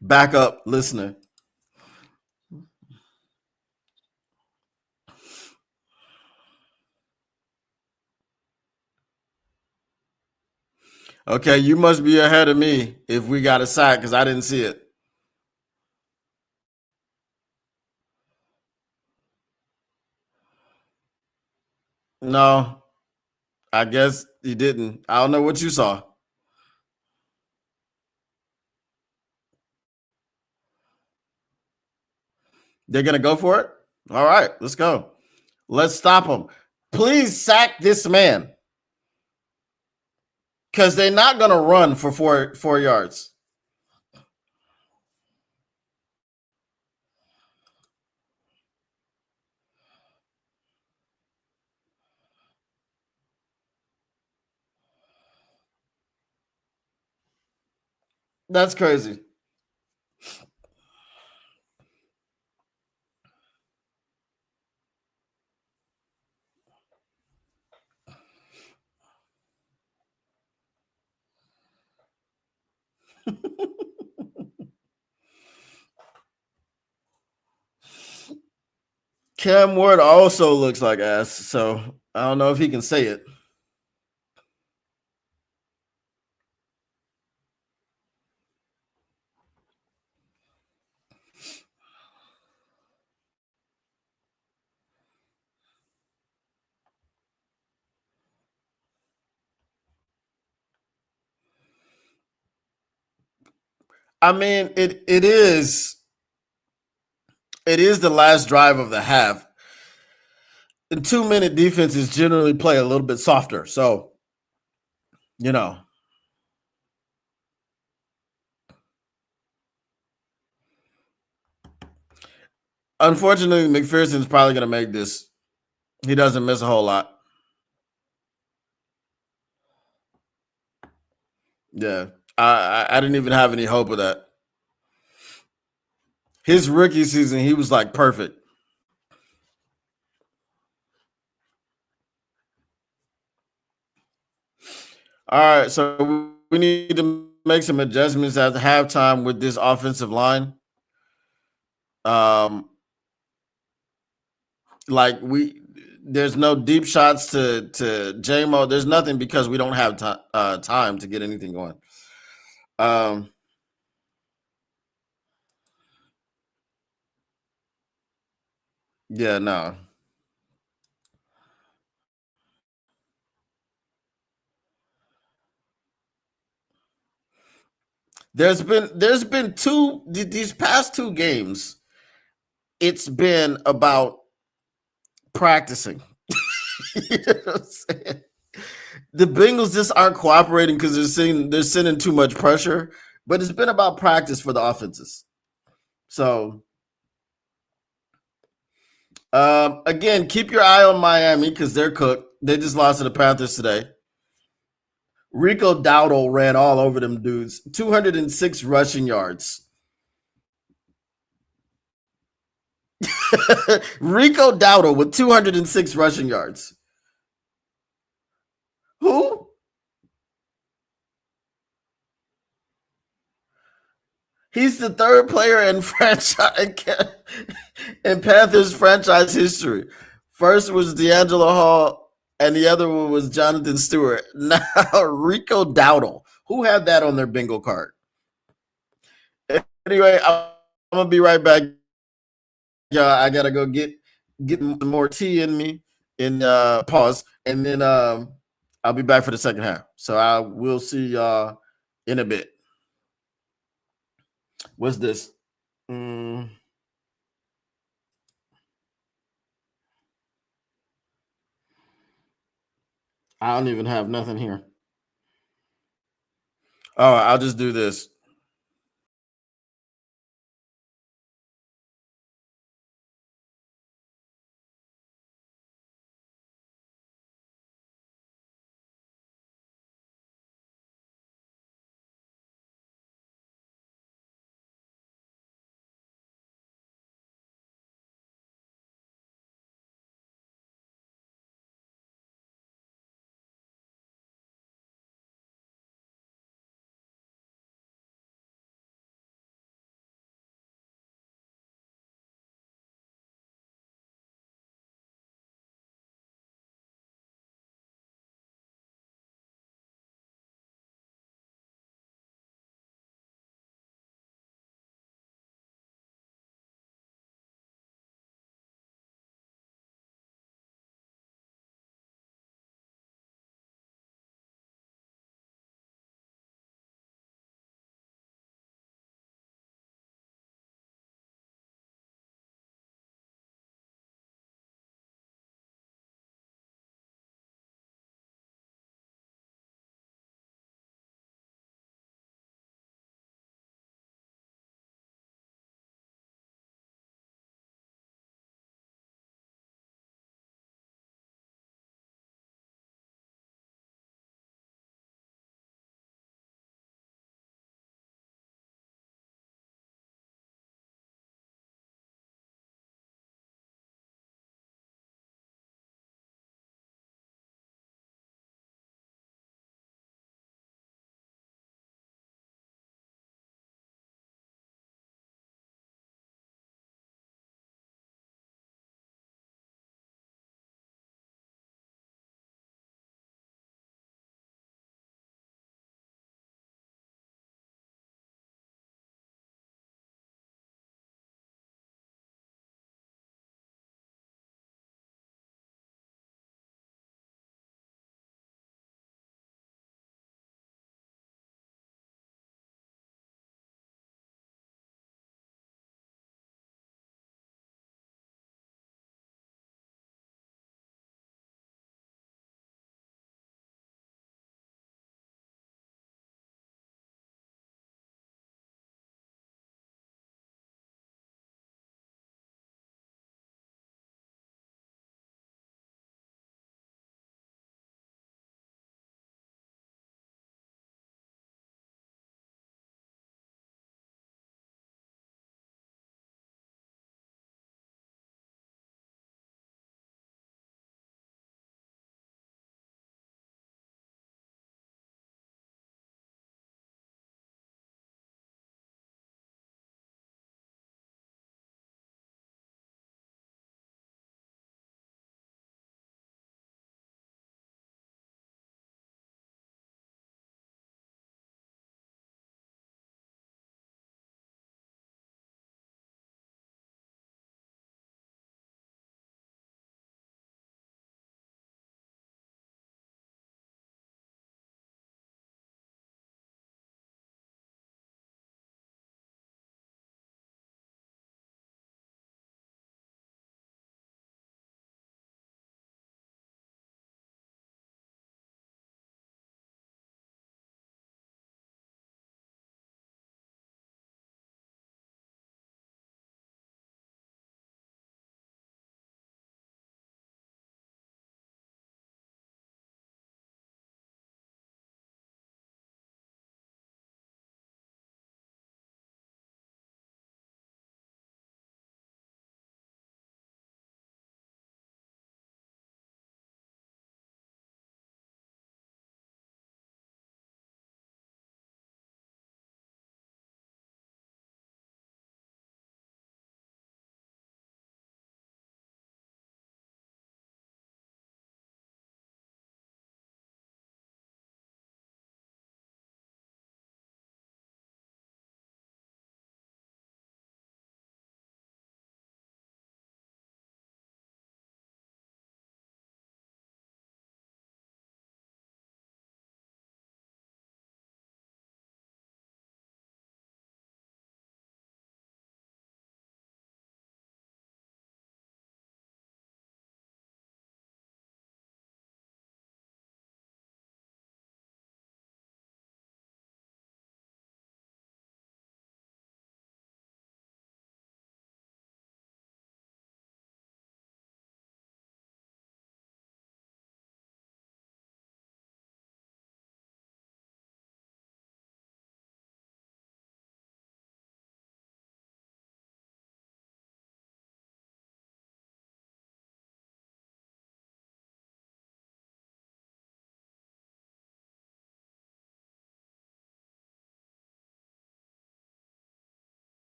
Back up, listener. Okay, you must be ahead of me if we got a sack because I didn't see it. No, I guess you didn't. I don't know what you saw. They're gonna go for it. All right, let's go. Let's stop them. Please sack this man because they're not gonna run for 4 yards. That's crazy. Cam Ward also looks like ass, so I don't know if he can say it. I mean, it is the last drive of the half. And 2-minute defenses generally play a little bit softer. So, you know, unfortunately, McPherson's probably going to make this. He doesn't miss a whole lot. Yeah, I didn't even have any hope of that. His rookie season, he was like perfect. All right, so we need to make some adjustments at the halftime with this offensive line. Um, like there's no deep shots to JMO. There's nothing because we don't have time to get anything going. Um, yeah, no. There's been these past 2 games. It's been about practicing. You know what I'm saying? The Bengals just aren't cooperating because they're sending too much pressure. But it's been about practice for the offenses. So again, keep your eye on Miami because they're cooked. They just lost to the Panthers today. Rico Dowdle ran all over them dudes. 206 rushing yards. Rico Dowdle with 206 rushing yards. Who? He's the third player in franchise in Panthers franchise history. First was D'Angelo Hall, and the other one was Jonathan Stewart. Now Rico Dowdle. Who had that on their bingo card? Anyway, I'm gonna be right back. Yeah, I gotta go get more tea in me in pause, and then I'll be back for the second half. So I will see y'all in a bit. What's this? Mm, I don't even have nothing here. Oh, I'll just do this.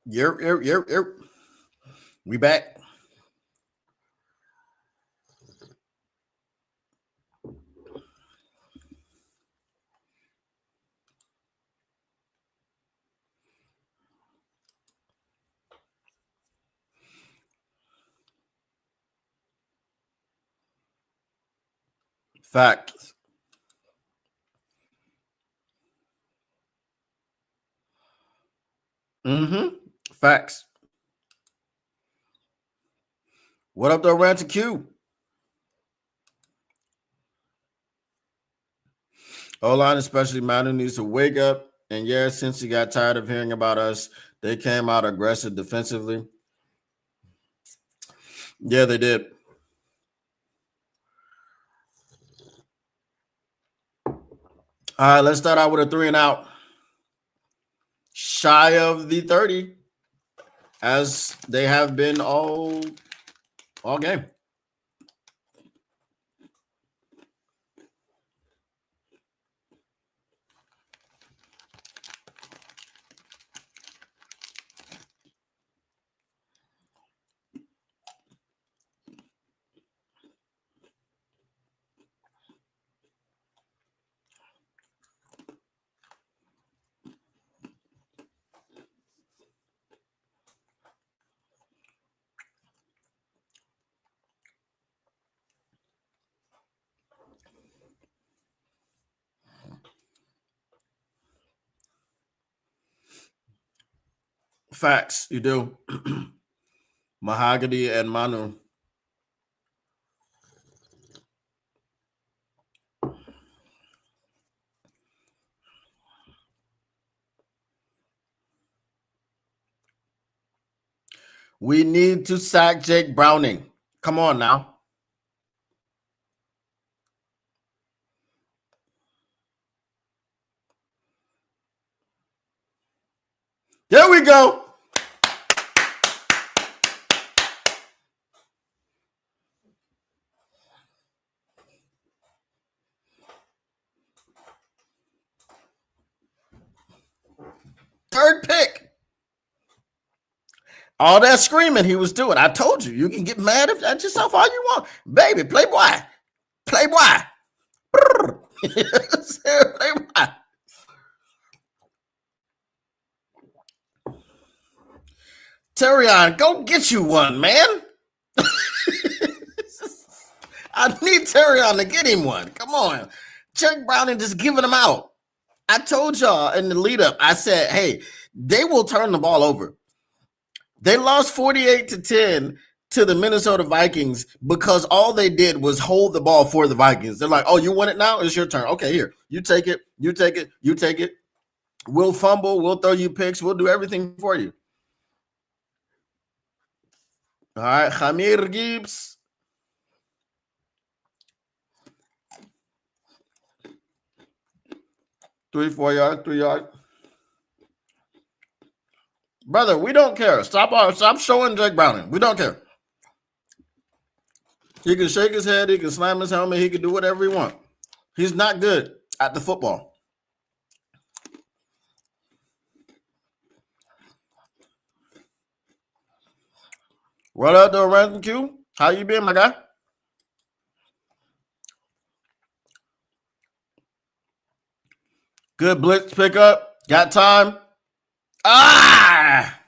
Yep. We back. Facts. Mm-hmm. Facts. What up, though, Rancher Q? O-line, especially Manu, needs to wake up. And yeah, since he got tired of hearing about us, they came out aggressive defensively. Yeah, they did. All right, let's start out with a 3 and out. Shy of the 30, as they have been all game. Facts, you do. Mahogany and Manu. We need to sack Jake Browning. Come on now. There we go. Third pick. All that screaming he was doing. I told you, you can get mad at yourself all you want. Baby, playboy. Playboy. Playboy. Terrion, go get you one, man. I need Terrion to get him one. Come on. Chuck Browning just giving them out. I told y'all in the lead up, I said, hey, they will turn the ball over. They lost 48-10 to the Minnesota Vikings because all they did was hold the ball for the Vikings. They're like, oh, you want it now? It's your turn. Okay, here. You take it. You take it. You take it. We'll fumble. We'll throw you picks. We'll do everything for you. All right, Khamir Gibbs. Three, 4 yards, 3 yards. Brother, we don't care. Stop showing Jake Browning. We don't care. He can shake his head. He can slam his helmet. He can do whatever he wants. He's not good at the football. What up, though, Ransom Q? How you been, my guy? Good blitz pickup. Got time. Ah!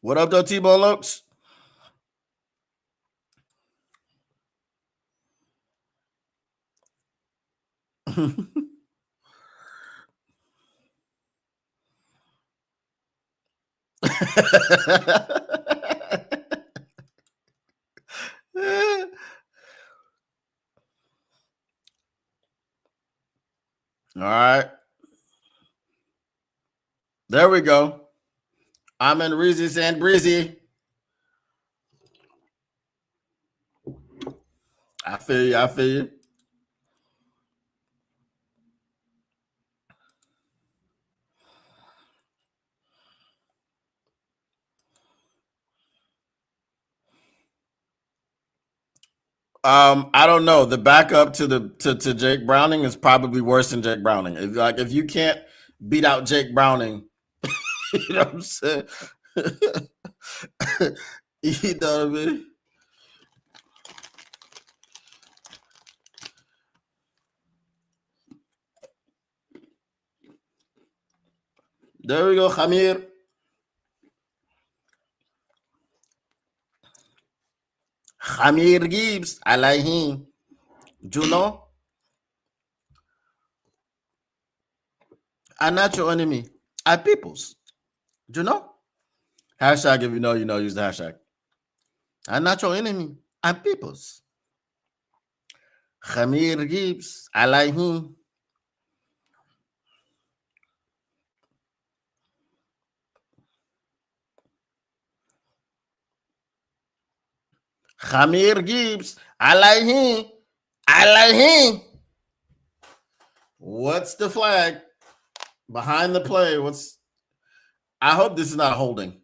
What up, though, T-Bone Lopes? All right. There we go. I'm in Reezy and Breezy. I feel you. I feel you. I don't know. The backup to Jake Browning is probably worse than Jake Browning. If you can't beat out Jake Browning, you know what I'm saying? You know what I mean? There we go, Khamir. Khamir Gibbs. I like him. Juno, I'm not your enemy. I peoples. Juno? Hashtag if you know, use the hashtag. I'm not your enemy. I'm peoples. Khamir Gibbs. I like him. Khamir Gibbs. I like him. I like him. What's the flag behind the play? I hope this is not holding.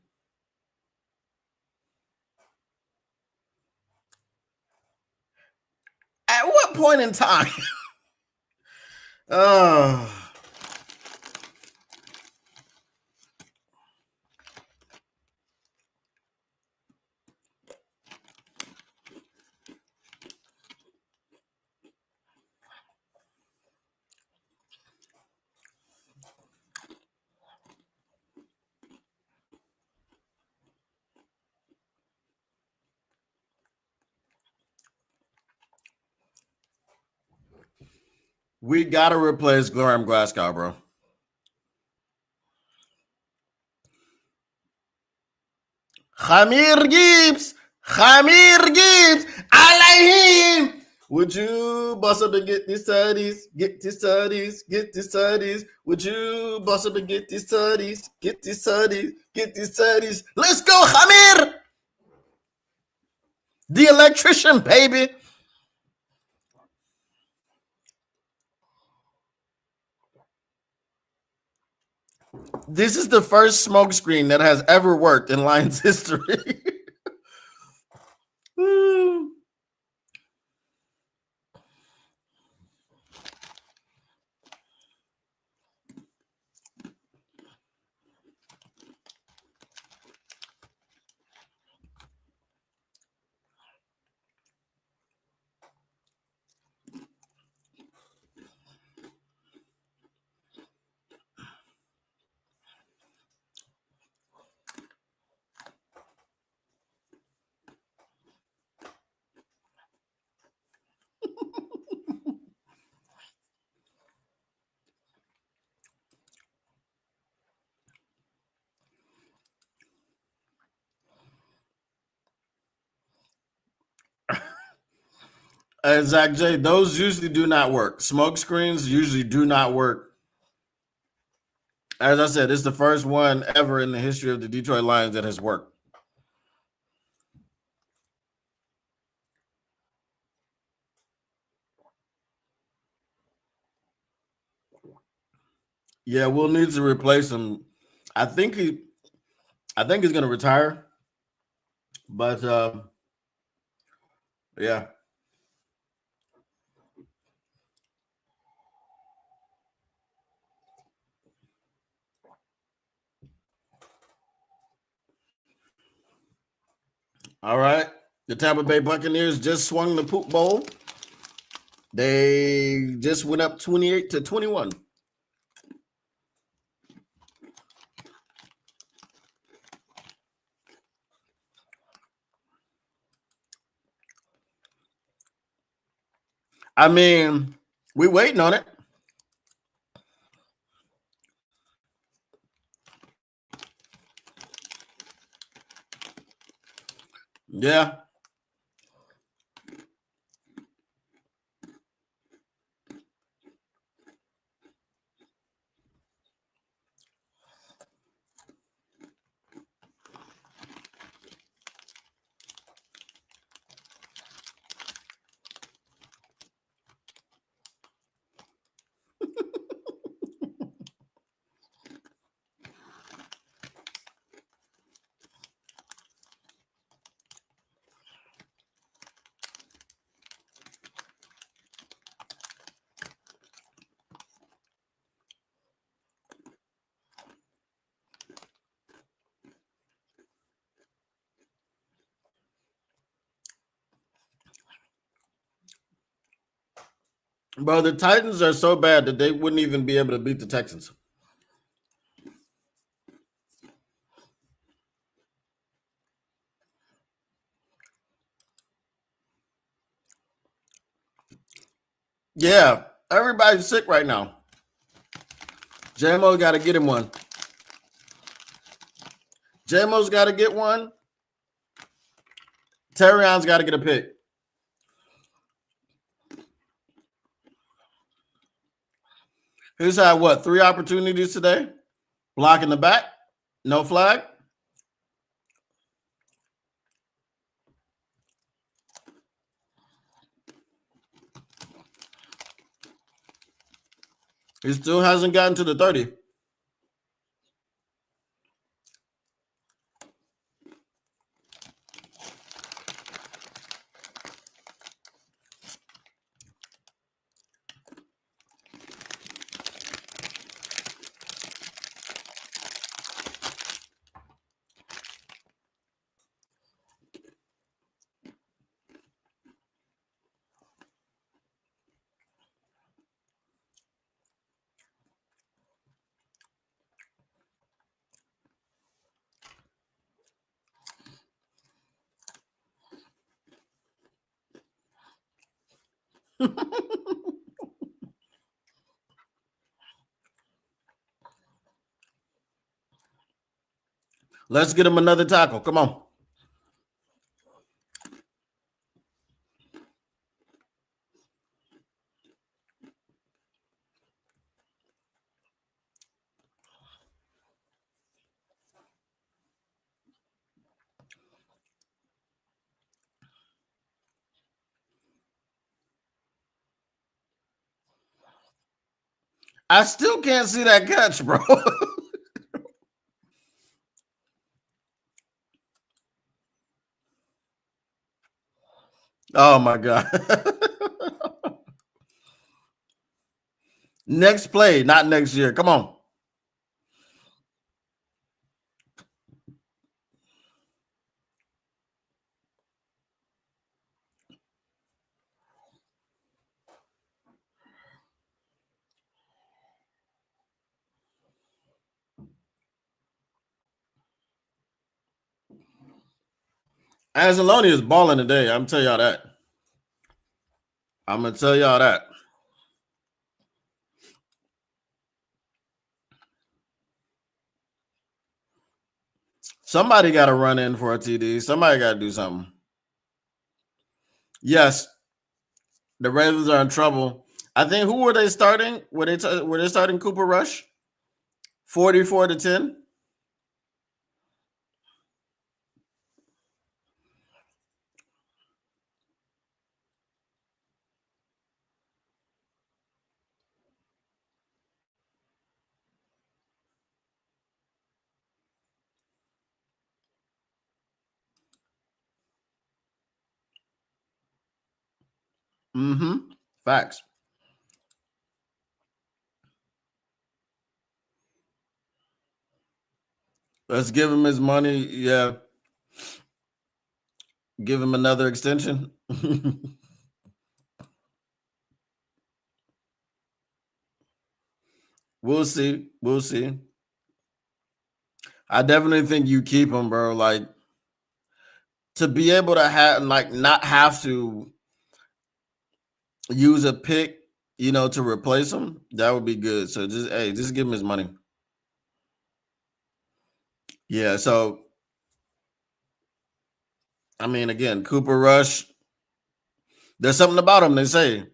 At what point in time? Oh, we gotta replace Graham Glasgow, bro. Khamir Gibbs. Khamir Gibbs. I like him. Would you bust up and get these studies? Get these studies. Get these studies. Would you bust up and get these studies? Get these studies. Get these studies. Let's go, Khamir. The electrician, baby. This is the first smokescreen that has ever worked in Lions history. Zach J, those usually do not work. Smoke screens usually do not work. As I said, it's the first one ever in the history of the Detroit Lions that has worked. Yeah, we'll need to replace him. I think he's going to retire, but yeah. All right. The Tampa Bay Buccaneers just swung the poop bowl. They just went up 28-21. I mean, we waiting on it. Yeah. Bro, the Titans are so bad that they wouldn't even be able to beat the Texans. Yeah, everybody's sick right now. JMO got to get him one. JMO's got to get one. Terrion's got to get a pick. He's had what, 3 opportunities today? Blocking the back, no flag. He still hasn't gotten to the 30. Let's get him another tackle. Come on. I still can't see that catch, bro. Oh my God. Next play, not next year. Come on. Anzalone is balling today. I'm tell y'all that. I'm gonna tell y'all that. Somebody got to run in for a TD. Somebody got to do something. Yes, the Ravens are in trouble. I think who were they starting? Were they starting Cooper Rush? 44-10. Mm-hmm. Facts. Let's give him his money. Yeah. Give him another extension. We'll see. We'll see. I definitely think you keep him, bro. Like to be able to have like not have to use a pick, to replace him, that would be good. So just give him his money. Yeah. So I mean, again, Cooper Rush. There's something about him, they say,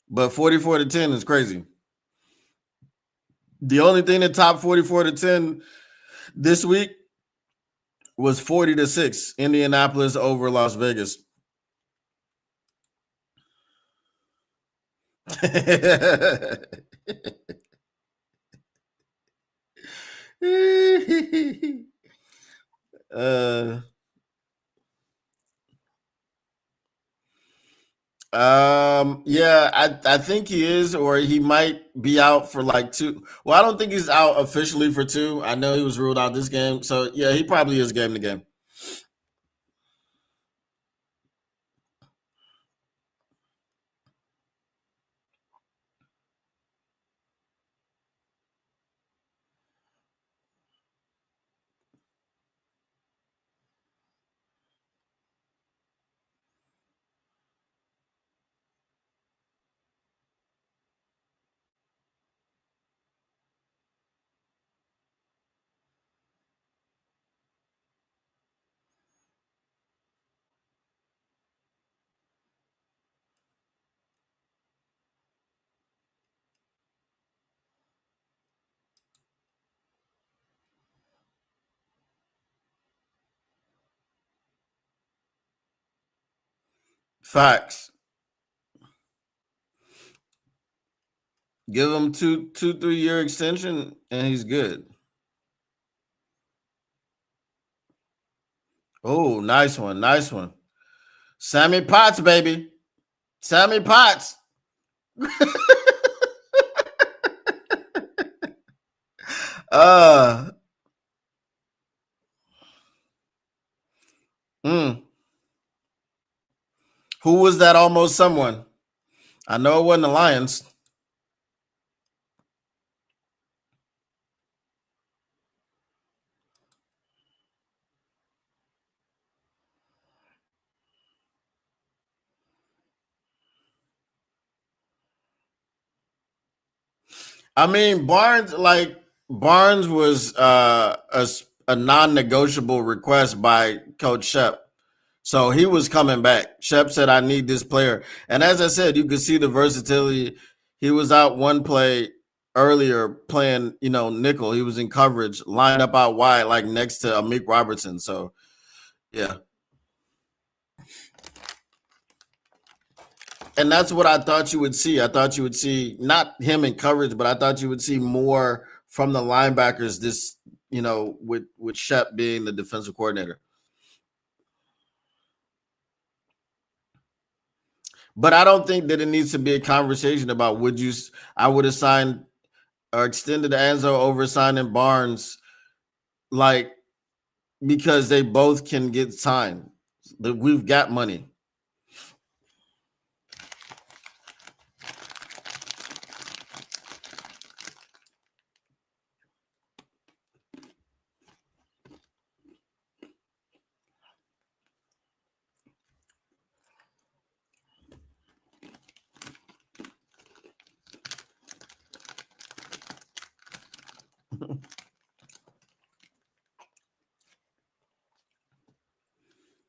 but 44-10 is crazy. The only thing that topped 44-10 this week was 40-6, Indianapolis over Las Vegas. uh, yeah, I think he is, or he might be out for like 2. Well, I don't think he's out officially for 2. I know he was ruled out this game, so yeah, he probably is game to game. Facts. Give him 3 year extension, and he's good. Oh, nice one, nice one. Sammy Potts, baby. Sammy Potts. uh, mm. Who was that almost someone? I know it wasn't the Lions. I mean, Barnes was a non-negotiable request by Coach Shep. So he was coming back. Shep said, I need this player. And as I said, you could see the versatility. He was out one play earlier playing, nickel. He was in coverage, lined up out wide, like next to Amik Robertson. So, yeah. And that's what I thought you would see. I thought you would see not him in coverage, but I thought you would see more from the linebackers this, with Shep being the defensive coordinator. But I don't think that it needs to be a conversation about I would have signed or extended Anzo over signing Barnes, like, because they both can get signed. We've got money.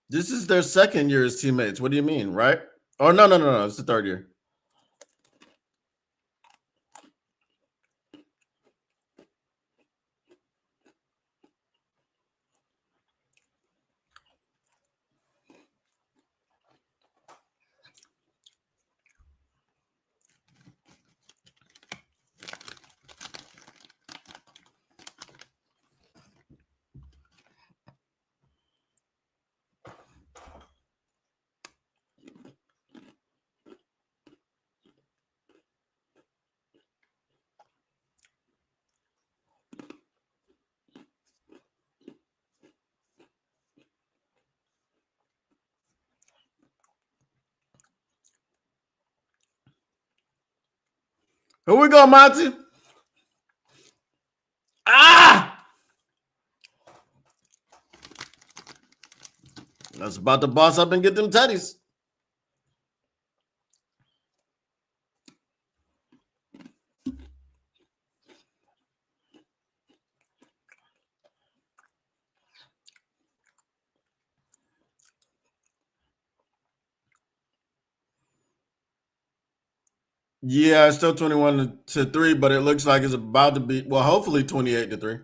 This is their second year as teammates. What do you mean, right? Oh, no. It's the third year. Here we go, Monty. Ah! That's about to boss up and get them teddies. Yeah, it's still 21-3, but it looks like it's about to be, well, hopefully 28-3.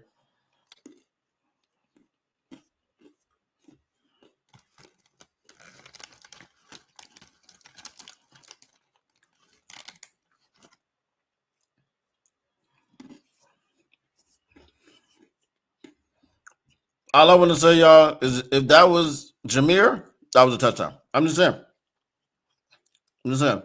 All I want to say, y'all, is if that was Jameer, that was a touchdown. I'm just saying. I'm just saying.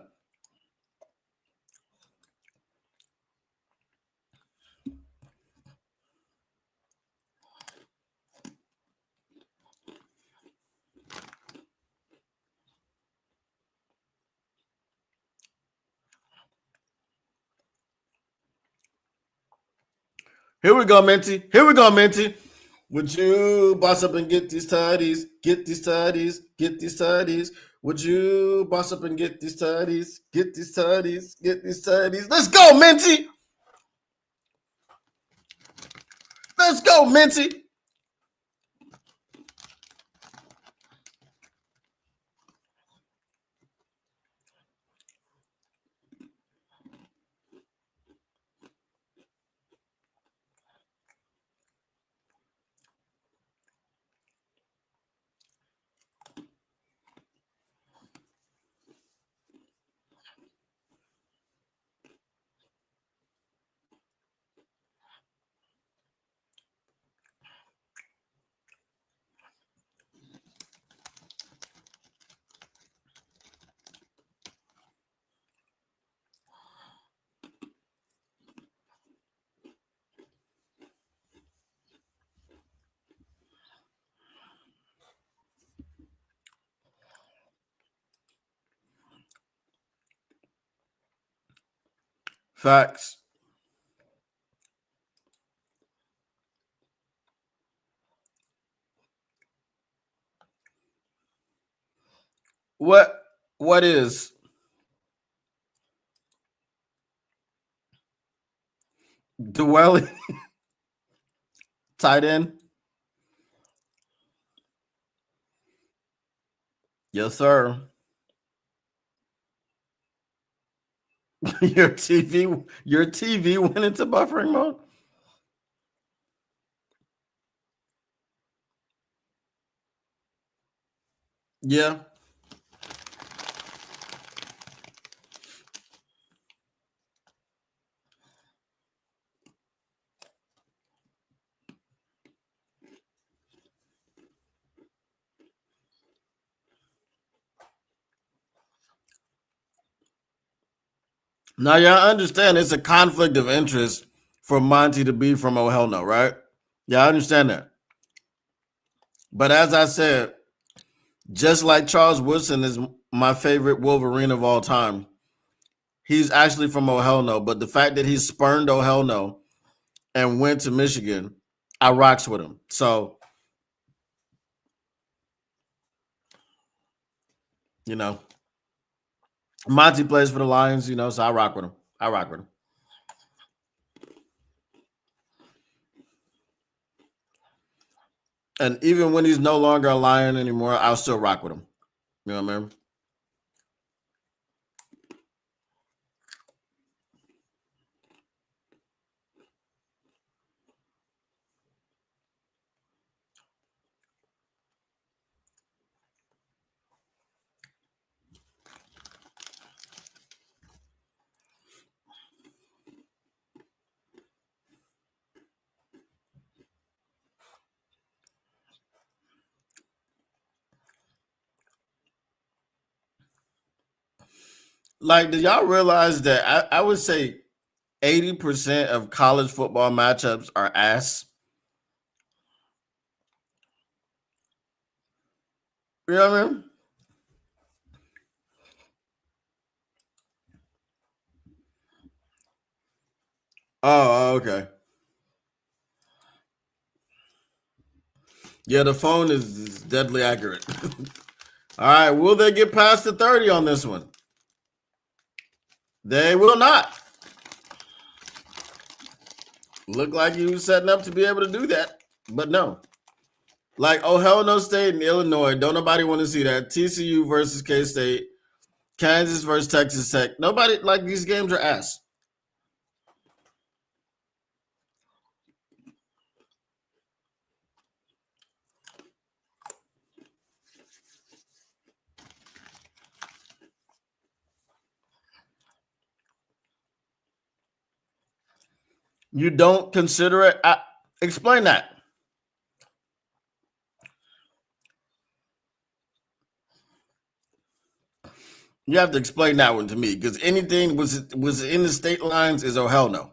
Here we go, Minty. Here we go, Minty. Would you boss up and get these tidies? Get these tidies. Get these tidies. Would you boss up and get these tidies? Get these tidies. Get these tidies. Let's go, Minty. Let's go, Minty. Facts. What is Dwelly tight end? Yes, sir. your TV went into buffering mode. Yeah. Now y'all understand it's a conflict of interest for Monty to be from Oh Hell No, right? Yeah, I understand that. But as I said, just like Charles Woodson is my favorite Wolverine of all time, he's actually from Oh Hell No. But the fact that he spurned Oh Hell No and went to Michigan, I rocks with him. So, you know, Monty plays for the Lions, so I rock with him. I rock with him. And even when he's no longer a Lion anymore, I'll still rock with him. You know what I mean? Like, do y'all realize that I would say 80% of college football matchups are ass? You know what I mean? Oh, okay. Yeah, the phone is deadly accurate. All right, will they get past the 30 on this one? They will not. Look like you setting up to be able to do that, but no. Like, oh, hell no State and Illinois. Don't nobody want to see that. TCU versus K-State. Kansas versus Texas Tech. Nobody, like, these games are ass. You don't consider it? Explain that. You have to explain that one to me because anything was in the state lines is oh hell no.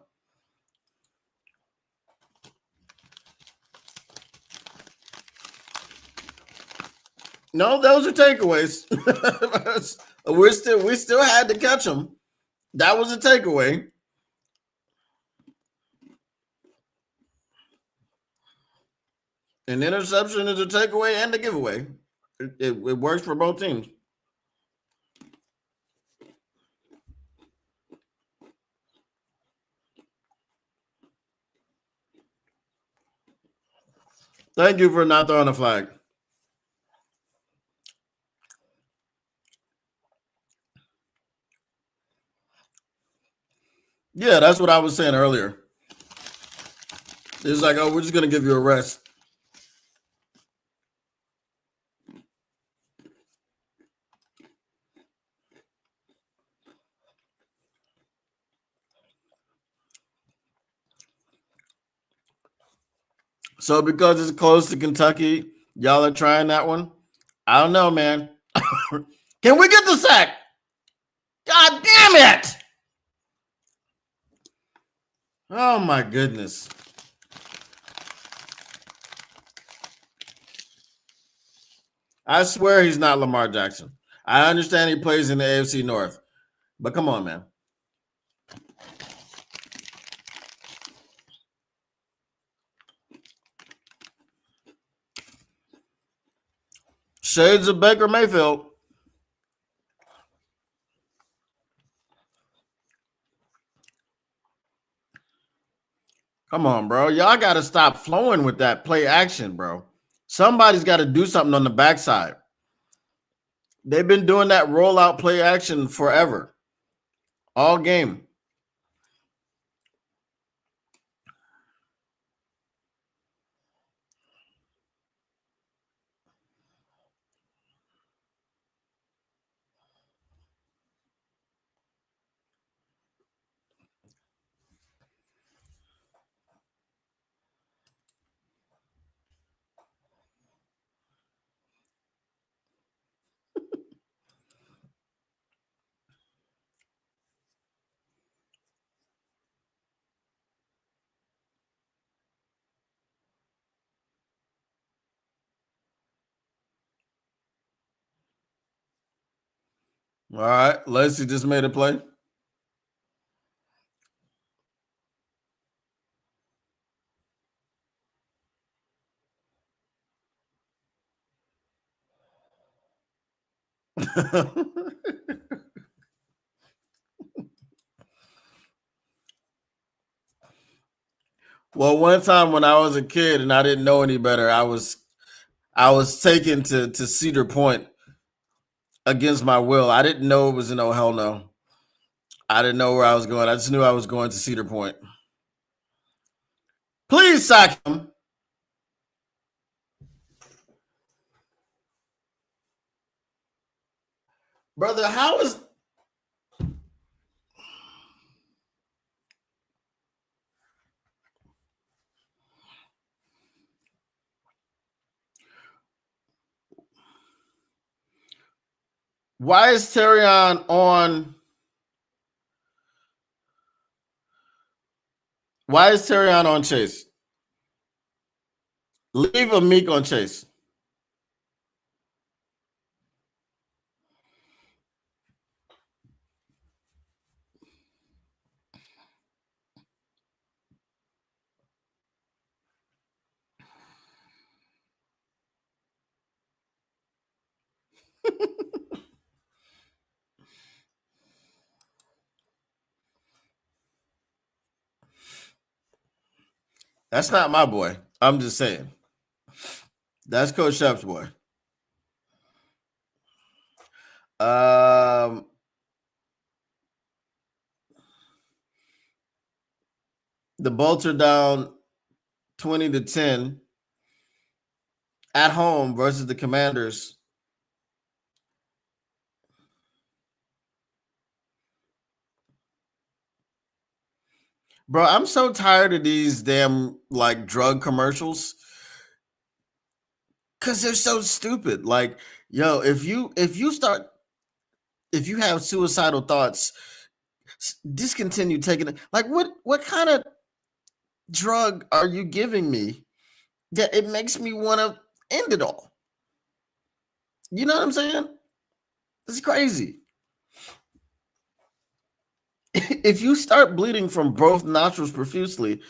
No, those are takeaways. we still had to catch them. That was a takeaway. An interception is a takeaway and a giveaway. It works for both teams. Thank you for not throwing a flag. Yeah, that's what I was saying earlier. It's like, oh, we're just gonna give you a rest. So because it's close to Kentucky, y'all are trying that one. I don't know, man. Can we get the sack? God damn it! Oh my goodness. I swear he's not Lamar Jackson. I understand he plays in the AFC North, but come on, man. Shades of Baker Mayfield. Come on, bro. Y'all got to stop flowing with that play action, bro. Somebody's got to do something on the backside. They've been doing that rollout play action forever, all game. All right, Lacey just made a play. Well, one time when I was a kid and I didn't know any better, I was taken to Cedar Point against my will. I didn't know it was in Oh Hell No. I didn't know where I was going. I just knew I was going to Cedar Point. Please sack him. Brother, why is Terrion on Chase? Leave a Meek on Chase. That's not my boy. I'm just saying. That's Coach Shep's boy. Um, the Bolts are down 20-10 at home versus the Commanders. Bro, I'm so tired of these damn like drug commercials because they're so stupid. Like, yo, if you have suicidal thoughts, discontinue taking it. Like, what kind of drug are you giving me that it makes me want to end it all? You know what I'm saying? It's crazy. If you start bleeding from both nostrils profusely,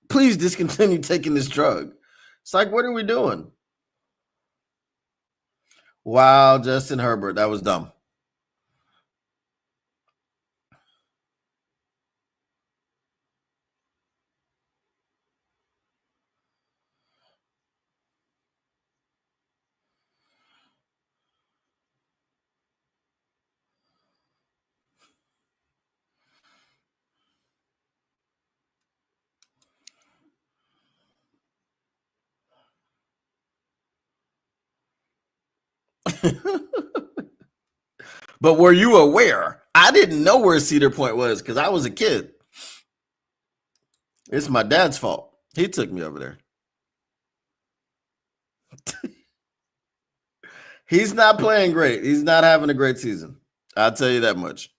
please discontinue taking this drug. It's like, what are we doing? Wow, Justin Herbert, that was dumb. But were you aware? I didn't know where Cedar Point was because I was a kid. It's my dad's fault. He took me over there. He's not playing great. He's not having a great season. I'll tell you that much.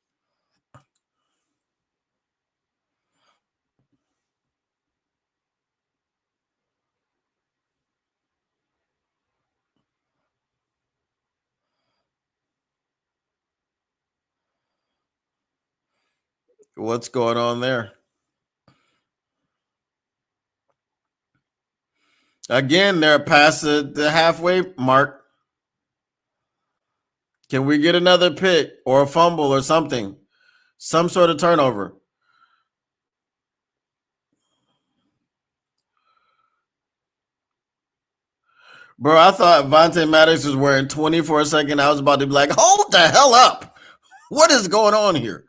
What's going on there? Again, they're past the halfway mark. Can we get another pick or a fumble or something? Some sort of turnover. Bro, I thought Vontae Maddox was wearing 20 for a second. I was about to be like, hold the hell up. What is going on here?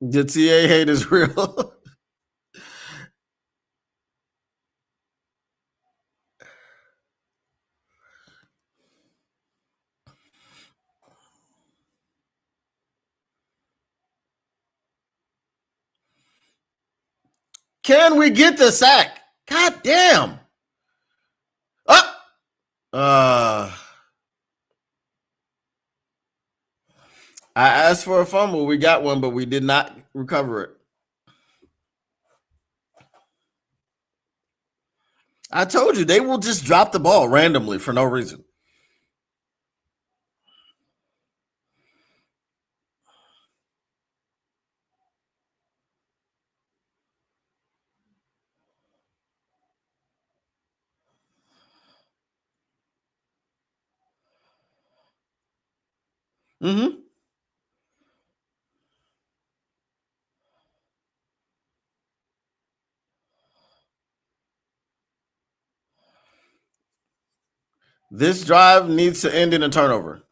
The TA hate is real. Can we get the sack? God damn. Up. I asked for a fumble. We got one, but we did not recover it. I told you they will just drop the ball randomly for no reason. Mm-hmm. This drive needs to end in a turnover.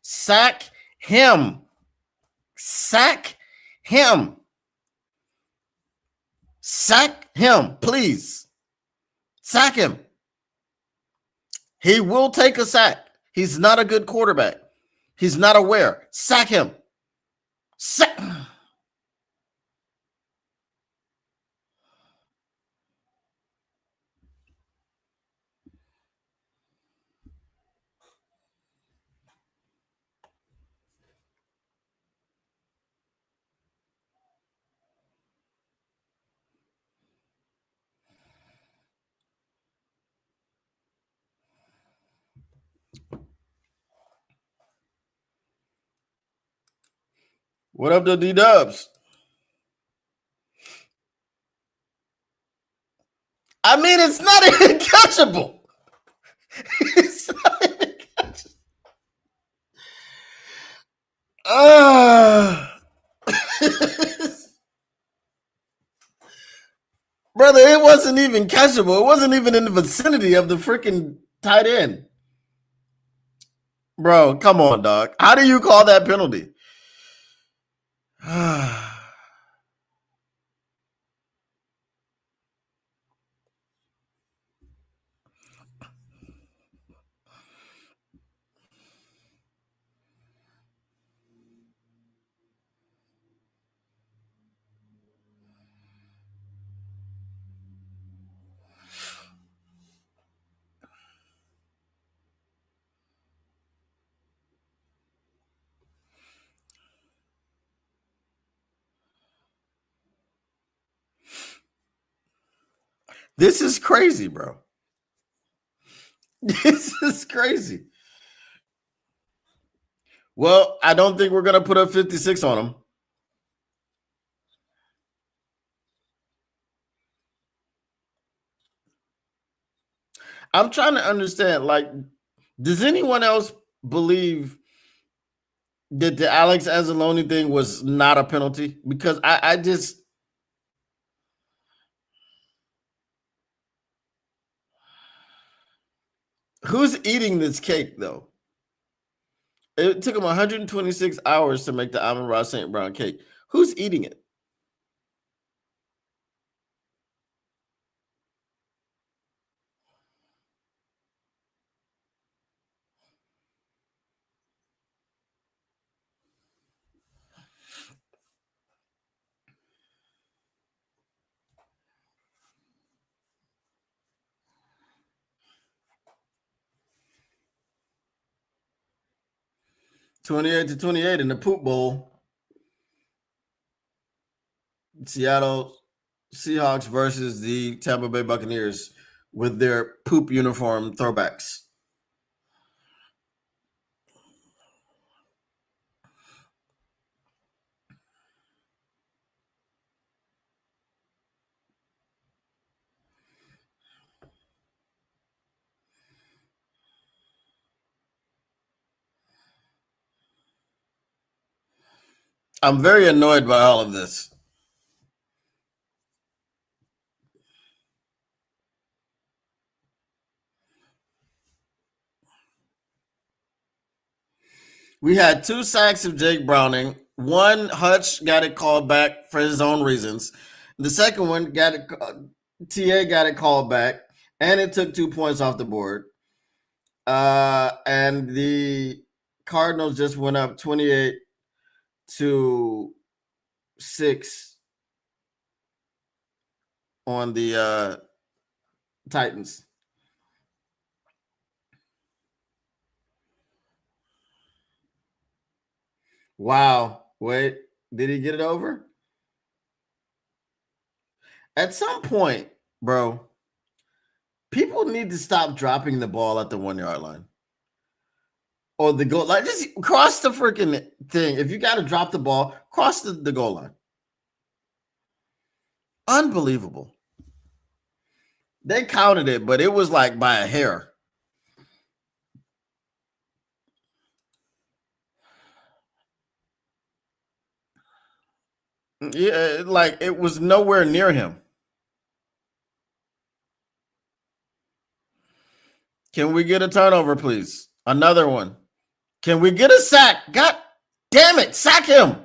Sack him. Sack him. Sack him, please. Sack him. He will take a sack. He's not a good quarterback. He's not aware. Sack him. Sack. What up to D-Dubs? I mean, it's not even catchable. It's not even catchable. Brother, it wasn't even catchable. It wasn't even in the vicinity of the freaking tight end. Bro, come on, dog. How do you call that penalty? This is crazy, bro. This is crazy. Well, I don't think we're going to put up 56 on them. I'm trying to understand, like, does anyone else believe that the Alex Anzalone thing was not a penalty? Because I just, who's eating this cake, though? It took him 126 hours to make the Amon-Ra St. Brown cake. Who's eating it? (28-28) in the Poop Bowl. Seattle Seahawks versus the Tampa Bay Buccaneers with their poop uniform throwbacks. I'm very annoyed by all of this. We had 2 sacks of Jake Browning. One, Hutch got it called back for his own reasons. The second one got it. TA got it called back, and it took 2 points off the board. And the Cardinals just went up 28-6 on the Titans. Wow. Wait, did he get it over? At some point, bro, people need to stop dropping the ball at the 1 yard line or the goal. Like, just cross the freaking thing. If you got to drop the ball, cross the goal line. Unbelievable. They counted it, but it was like by a hair. Yeah, like it was nowhere near him. Can we get a turnover, please? Another one. Can we get a sack? God damn it, sack him.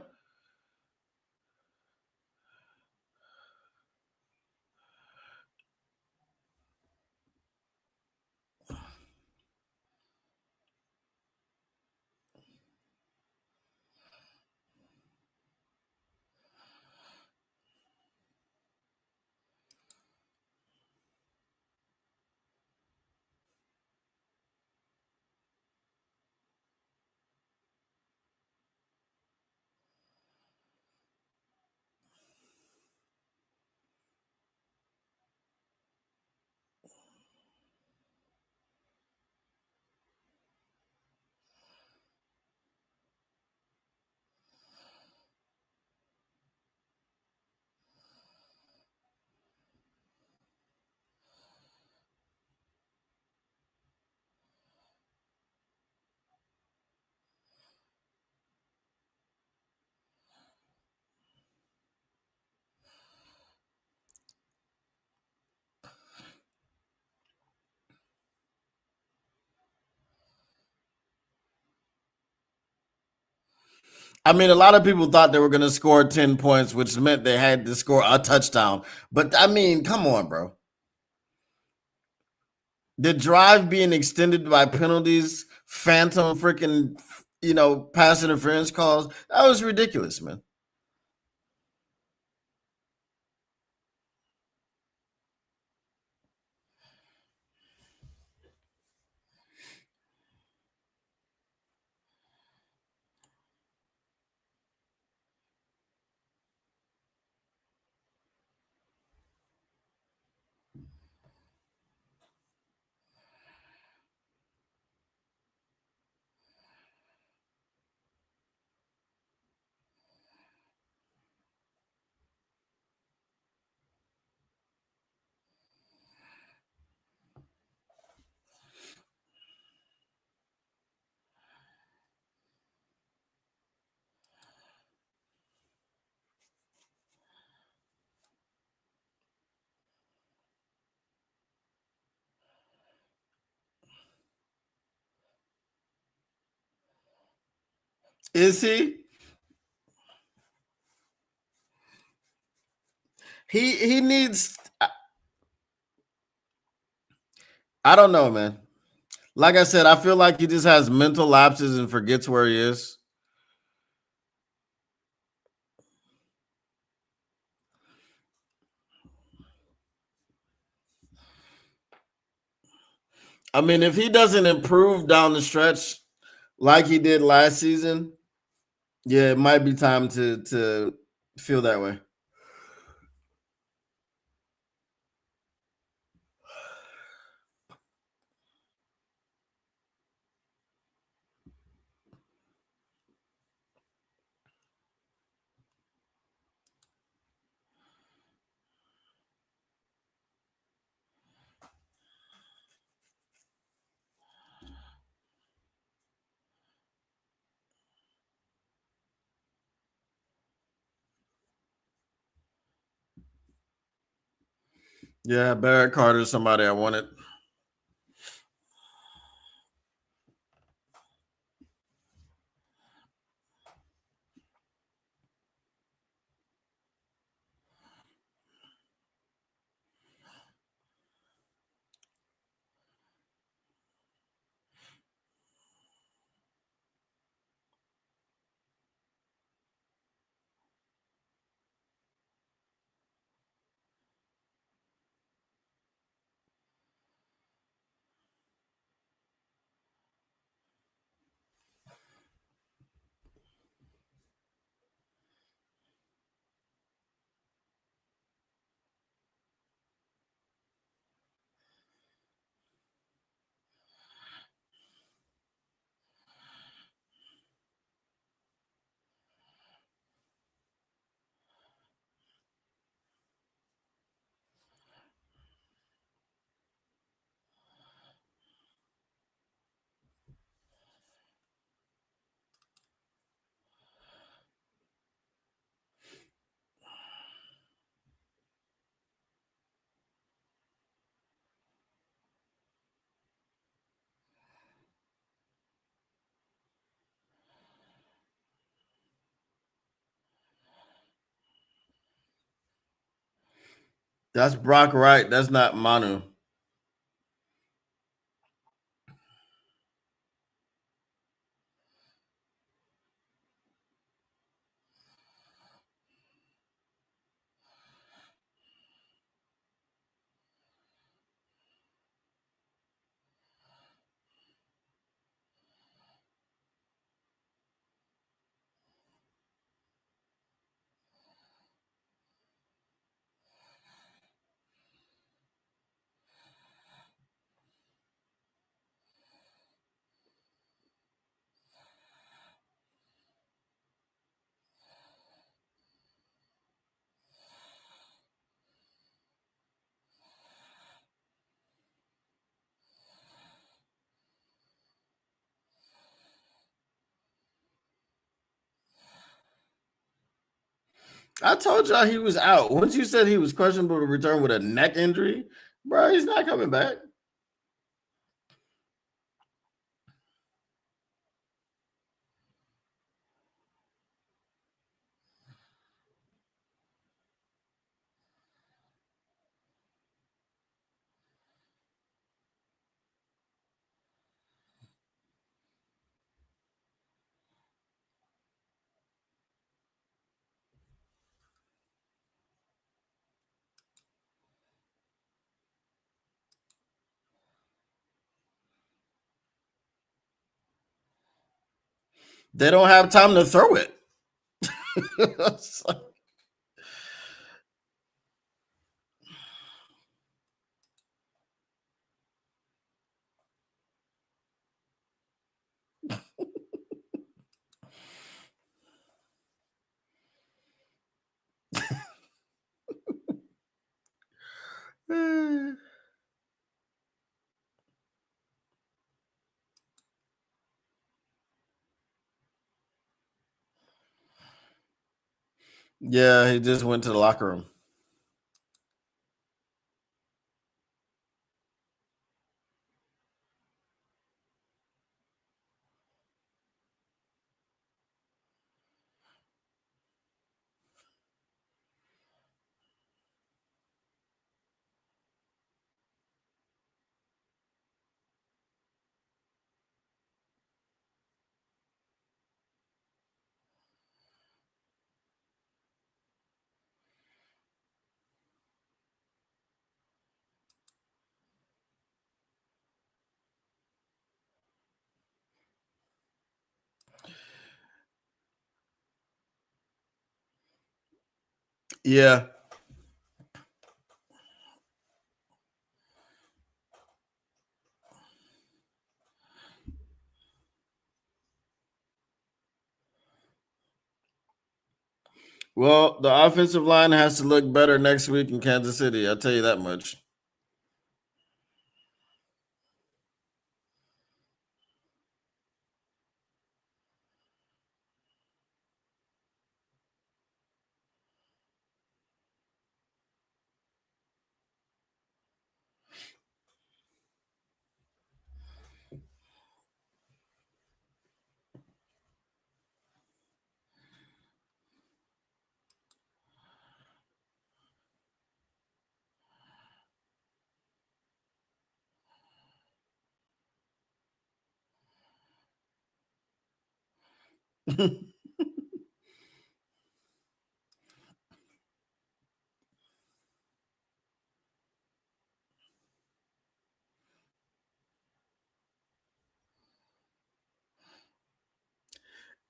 I mean, a lot of people thought they were going to score 10 points, which meant they had to score a touchdown. But I mean, come on, bro. The drive being extended by penalties, phantom freaking, pass interference calls, that was ridiculous, man. Is he? He needs. I don't know, man. Like I said, I feel like he just has mental lapses and forgets where he is. I mean, if he doesn't improve down the stretch like he did last season, yeah, it might be time to feel that way. Yeah, Barrett Carter is somebody I wanted. That's Brock Wright. That's not Manu. I told y'all he was out. Once you said he was questionable to return with a neck injury, bro, he's not coming back. They don't have time to throw it. Yeah, he just went to the locker room. Yeah. Well, the offensive line has to look better next week in Kansas City. I'll tell you that much.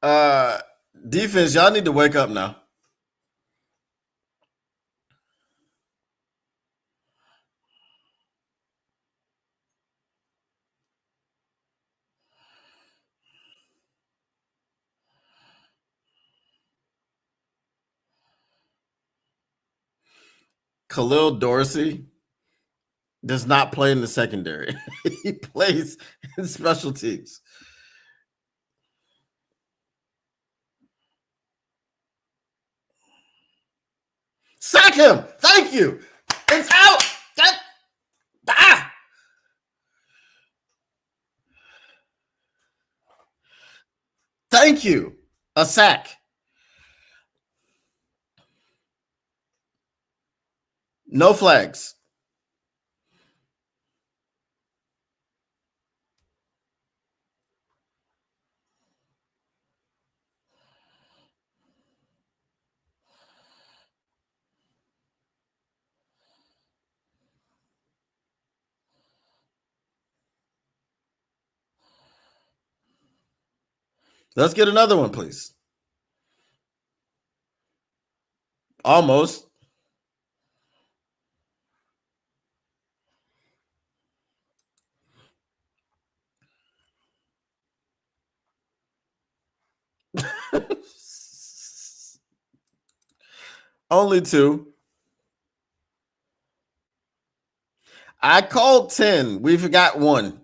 uh, Defense, y'all need to wake up now. Khalil Dorsey does not play in the secondary. He plays in special teams. Sack him. Thank you. It's out. Thank you. A sack. No flags. Let's get another one, please. Almost. Only two. I called 10. We forgot one.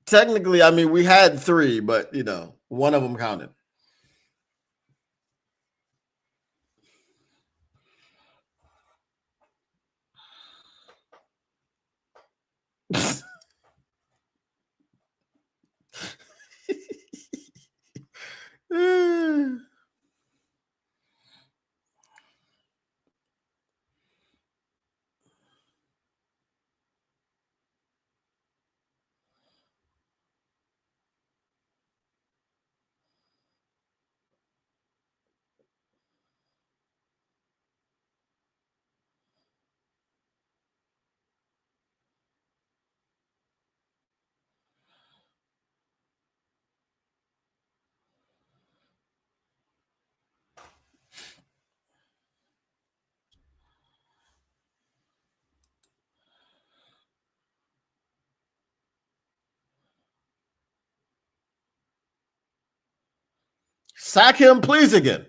Technically, I mean, we had three, but, one of them counted. Sack him, please, again.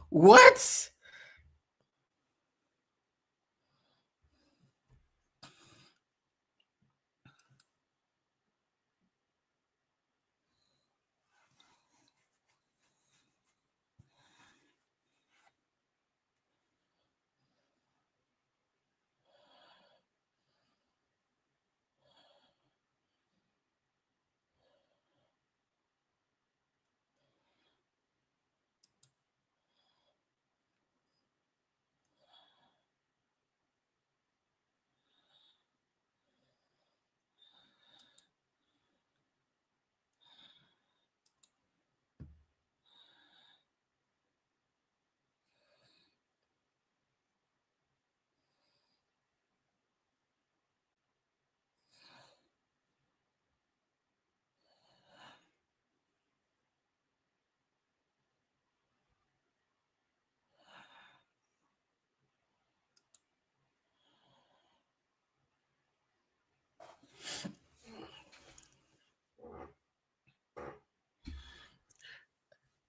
What?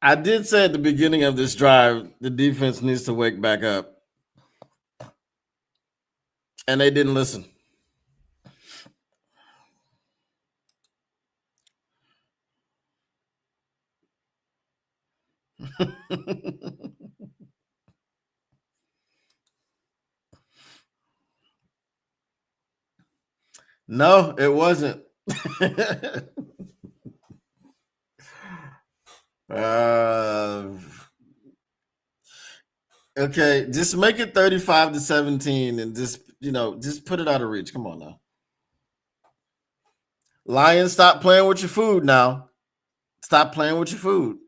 I did say at the beginning of this drive, the defense needs to wake back up. And they didn't listen. No, it wasn't. uh, okay, just make it 35-17 and just put it out of reach. Come on now. Lions, stop playing with your food now. Stop playing with your food.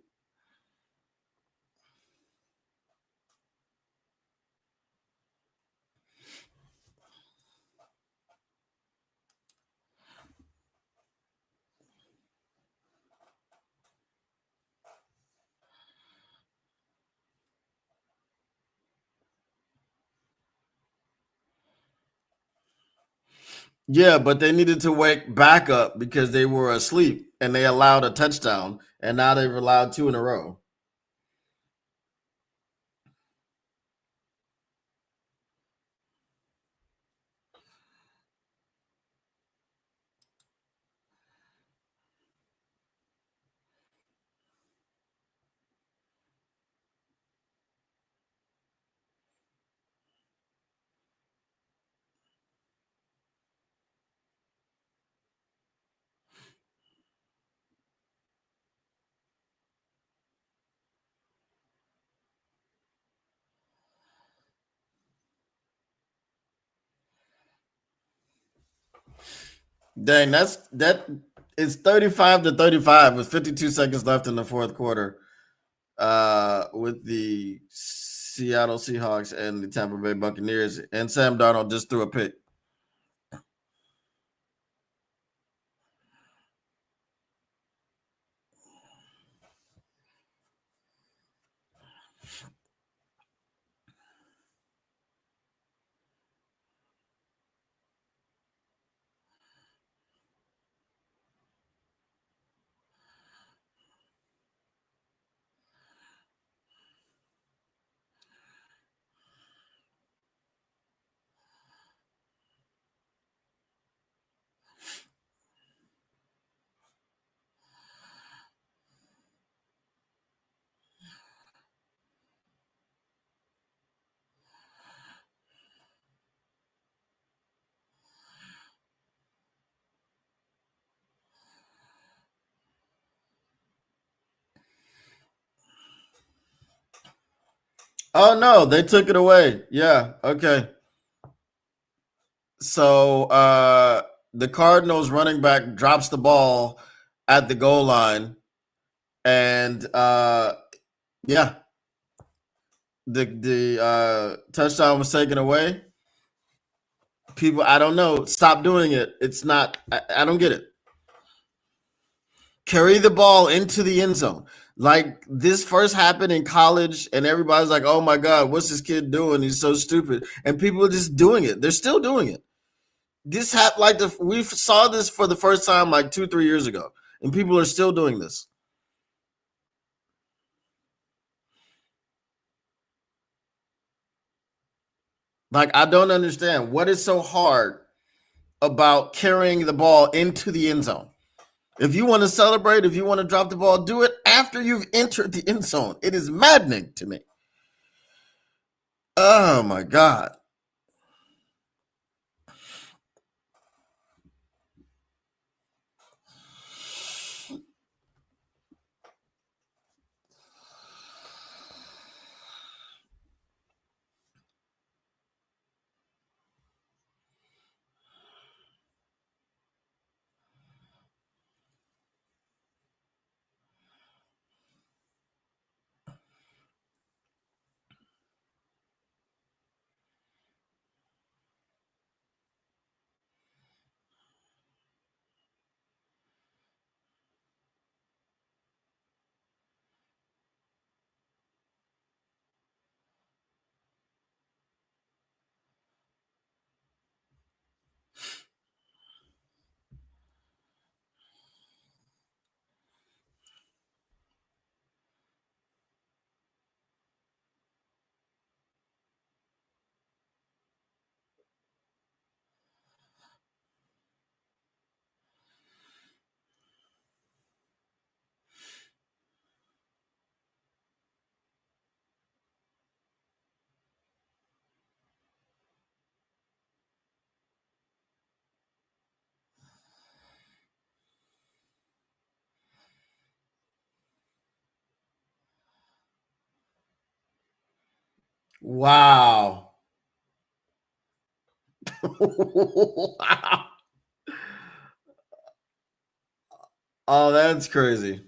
Yeah, but they needed to wake back up because they were asleep and they allowed a touchdown, and now they've allowed two in a row. Dang, that it's 35-35 with 52 seconds left in the fourth quarter. With the Seattle Seahawks and the Tampa Bay Buccaneers, and Sam Darnold just threw a pick. Oh no, they took it away. Yeah, okay. So the Cardinals running back drops the ball at the goal line, and yeah, the touchdown was taken away. People, I don't know. Stop doing it. It's not. I don't get it. Carry the ball into the end zone. Like this first happened in college, and everybody's like, "Oh my god, what's this kid doing? He's so stupid." And people are just doing it. They're still doing it. This happened like we saw this for the first time like 2-3 years ago, and people are still doing this. Like I don't understand what is so hard about carrying the ball into the end zone. If you want to celebrate, if you want to drop the ball, do it after you've entered the end zone. It is maddening to me. Oh my god. Wow. Wow. Oh, that's crazy.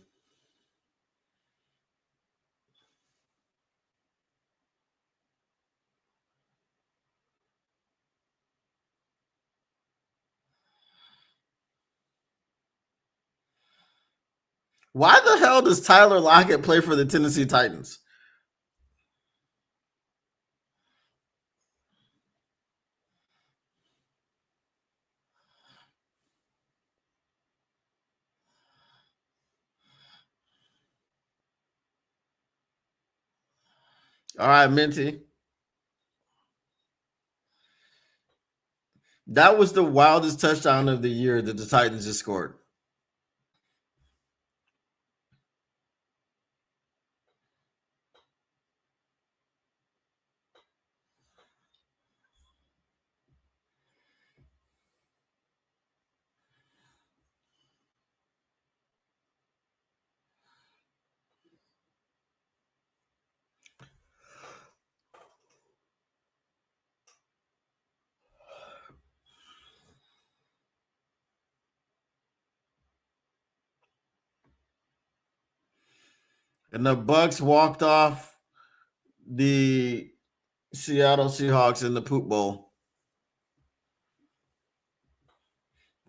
Why the hell does Tyler Lockett play for the Tennessee Titans? All right, Minty. That was the wildest touchdown of the year that the Titans just scored. And the Bucks walked off the Seattle Seahawks in the poop bowl,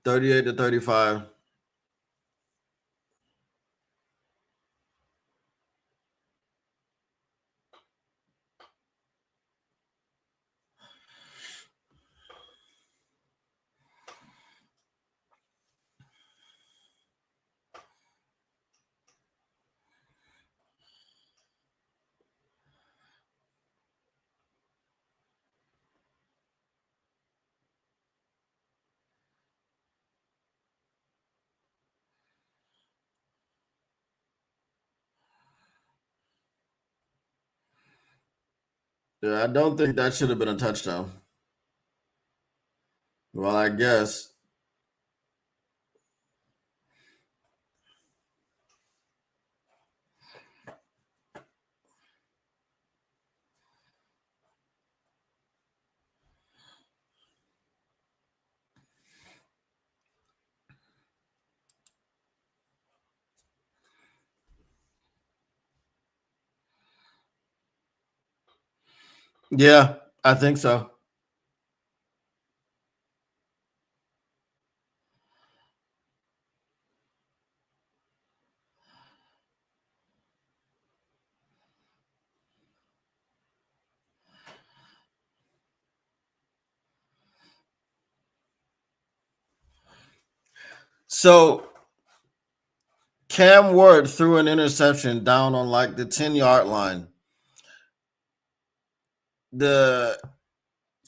38-35. Yeah, I don't think that should have been a touchdown. Well, I guess. Yeah, I think so. So Cam Ward threw an interception down on like the 10-yard line. The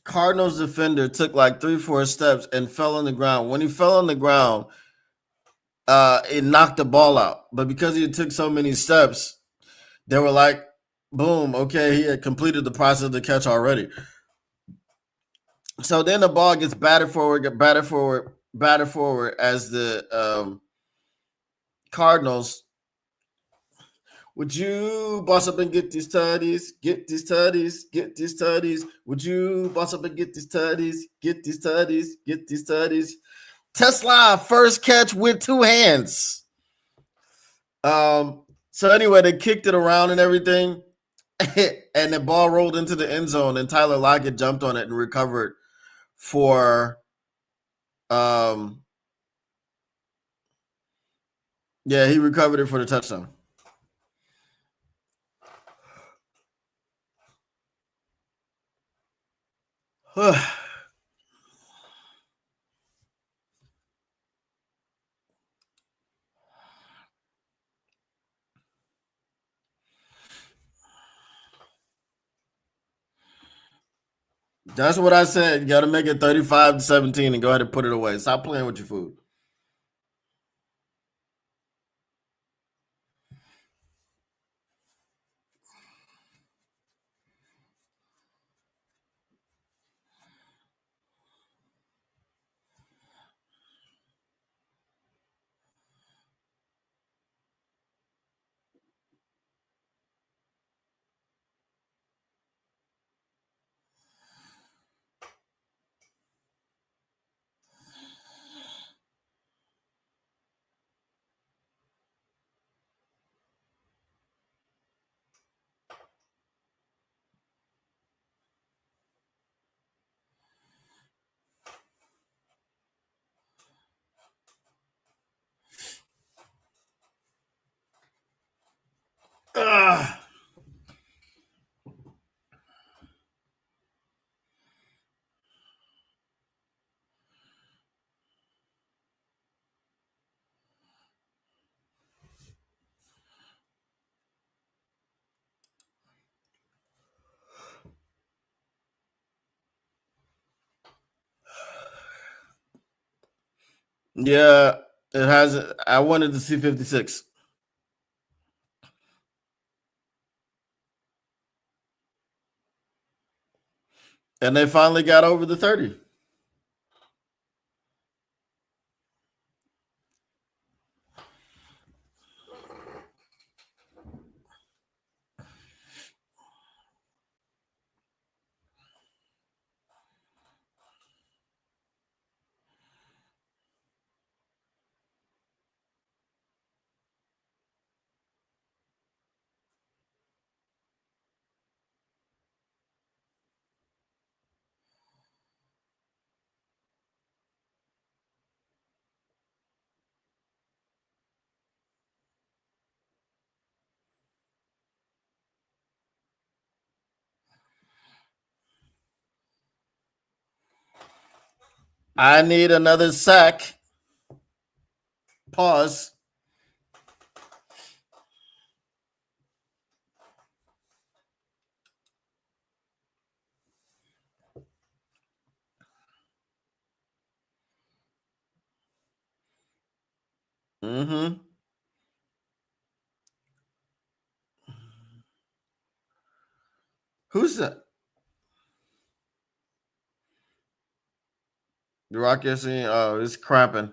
Cardinals defender took like 3, 4 steps and fell on the ground. When he fell on the ground, it knocked the ball out. But because he took so many steps, they were like, boom, okay, he had completed the process of the catch already. So then the ball gets batted forward, batted forward as the Cardinals. Would you boss up and get these tutties? Get these tutties? Get these tutties? Would you boss up and get these tutties? Get these tutties? Get these tutties? Tesla first catch with 2 hands. So anyway, they kicked it around and everything, and the ball rolled into the end zone, and Tyler Lockett jumped on it and recovered for um yeah, he recovered it for the touchdown. That's what I said. You got to make it 35-17 and go ahead and put it away. Stop playing with your food. Yeah, it has. I wanted to see 56. And they finally got over the 30. I need another sack. Pause. Mm-hmm. Who's that? The Rock Yassin? Oh, it's cramping.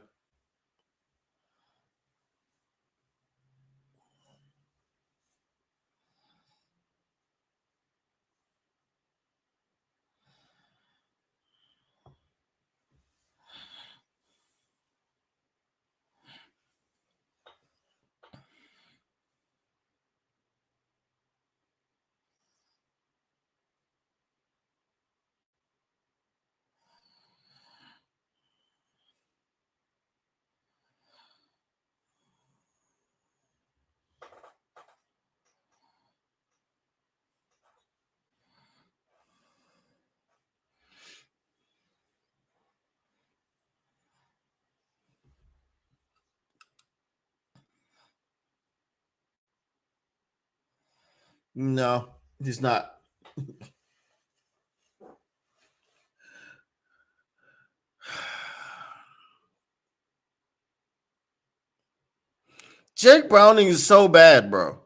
No, he's not. Jake Browning is so bad, bro.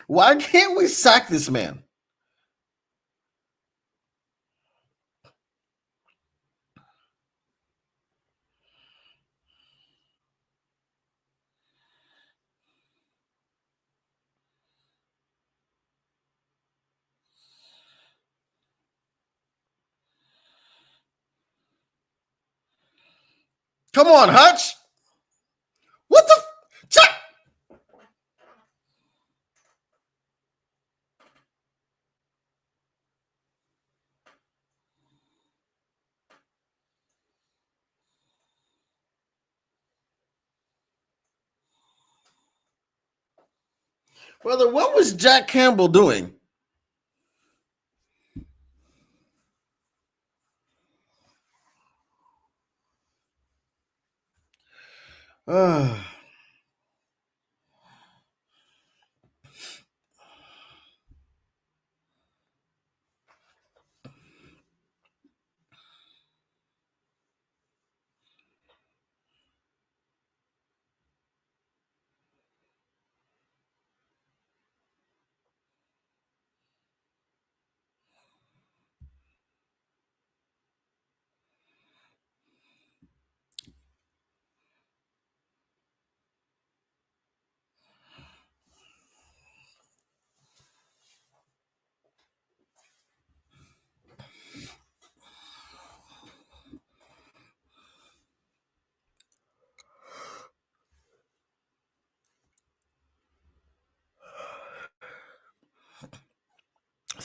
Why can't we sack this man? Come on, Hutch. What the? Jack? Brother, what was Jack Campbell doing?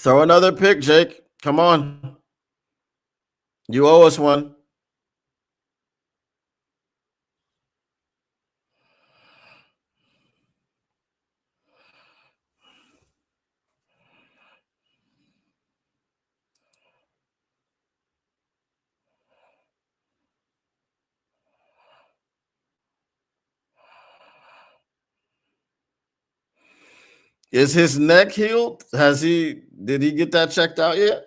Throw another pick, Jake. Come on. You owe us one. Is his neck healed? Did he get that checked out yet?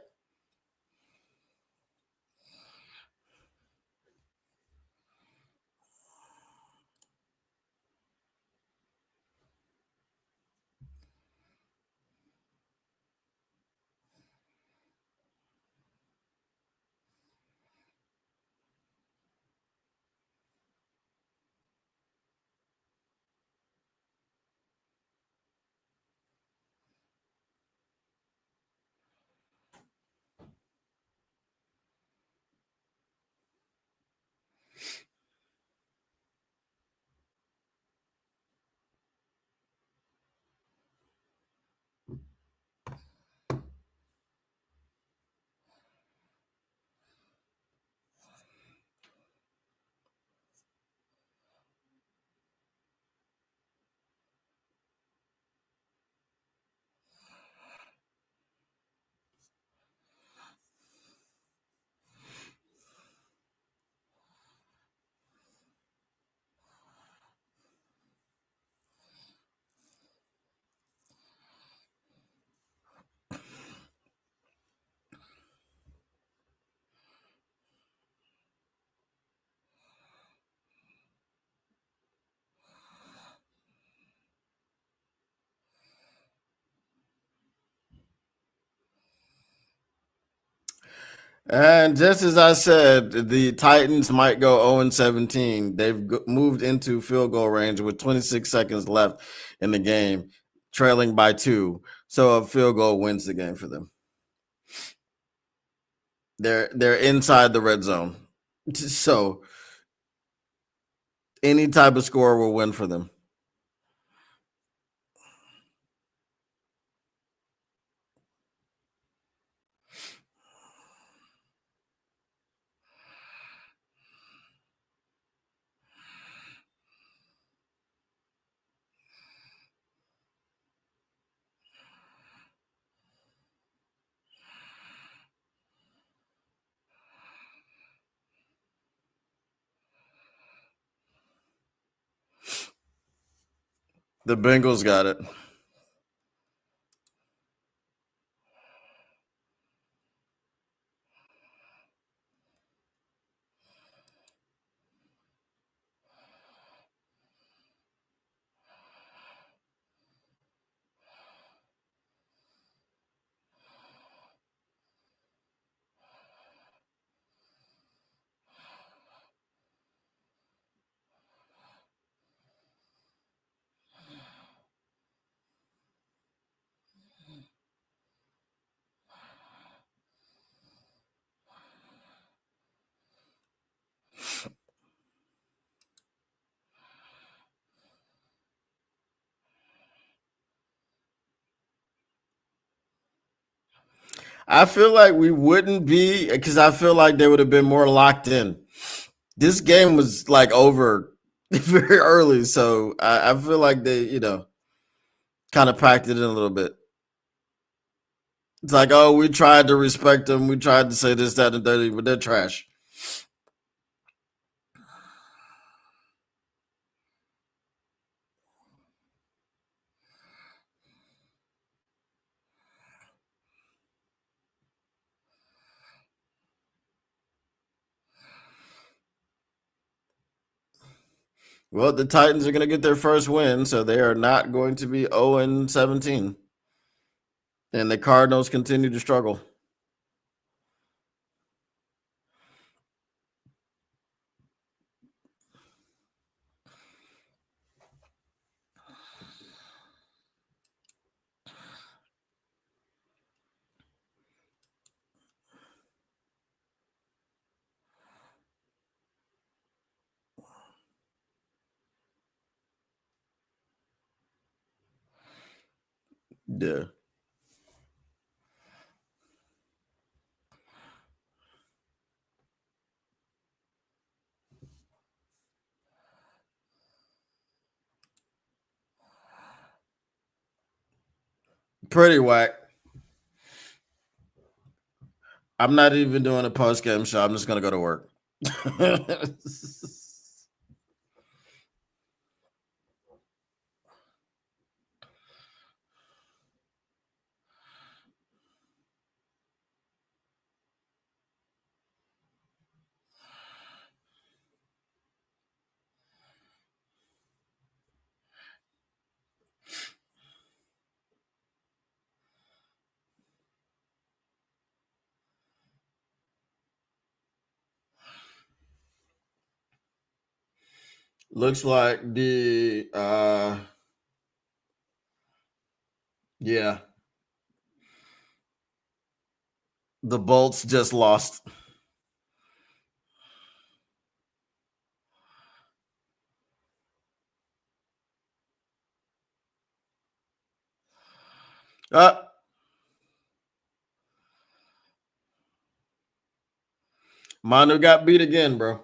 And just as I said, the Titans might go 0-17. They've moved into field goal range with 26 seconds left in the game, trailing by 2. So a field goal wins the game for them. They're inside the red zone. So any type of score will win for them. The Bengals got it. I feel like we wouldn't be, because I feel like they would have been more locked in. This game was like over very early, so I feel like they, kind of packed it in a little bit. It's like, oh, we tried to respect them, we tried to say this, that, and 30, but they're trash. Well, the Titans are going to get their first win, so they are not going to be 0-17. And the Cardinals continue to struggle. Yeah. Pretty whack. I'm not even doing a post game show. I'm just going to go to work. Looks like yeah, the Bolts just lost. Uh, Manu got beat again, bro.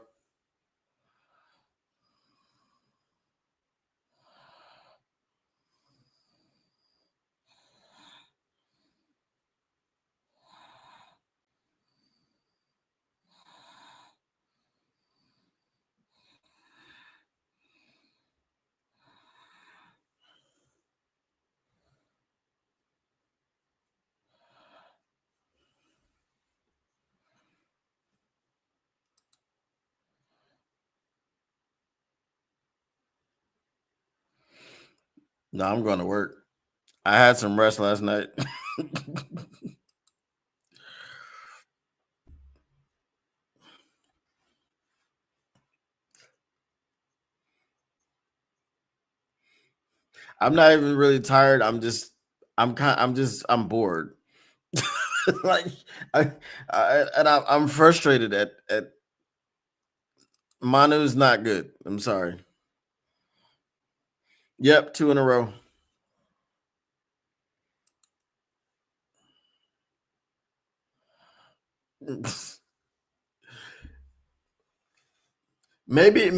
No, I'm going to work. I had some rest last night. I'm not even really tired. I'm bored. Like I, I'm frustrated at Manu's not good. I'm sorry. Yep, 2 in a row. Maybe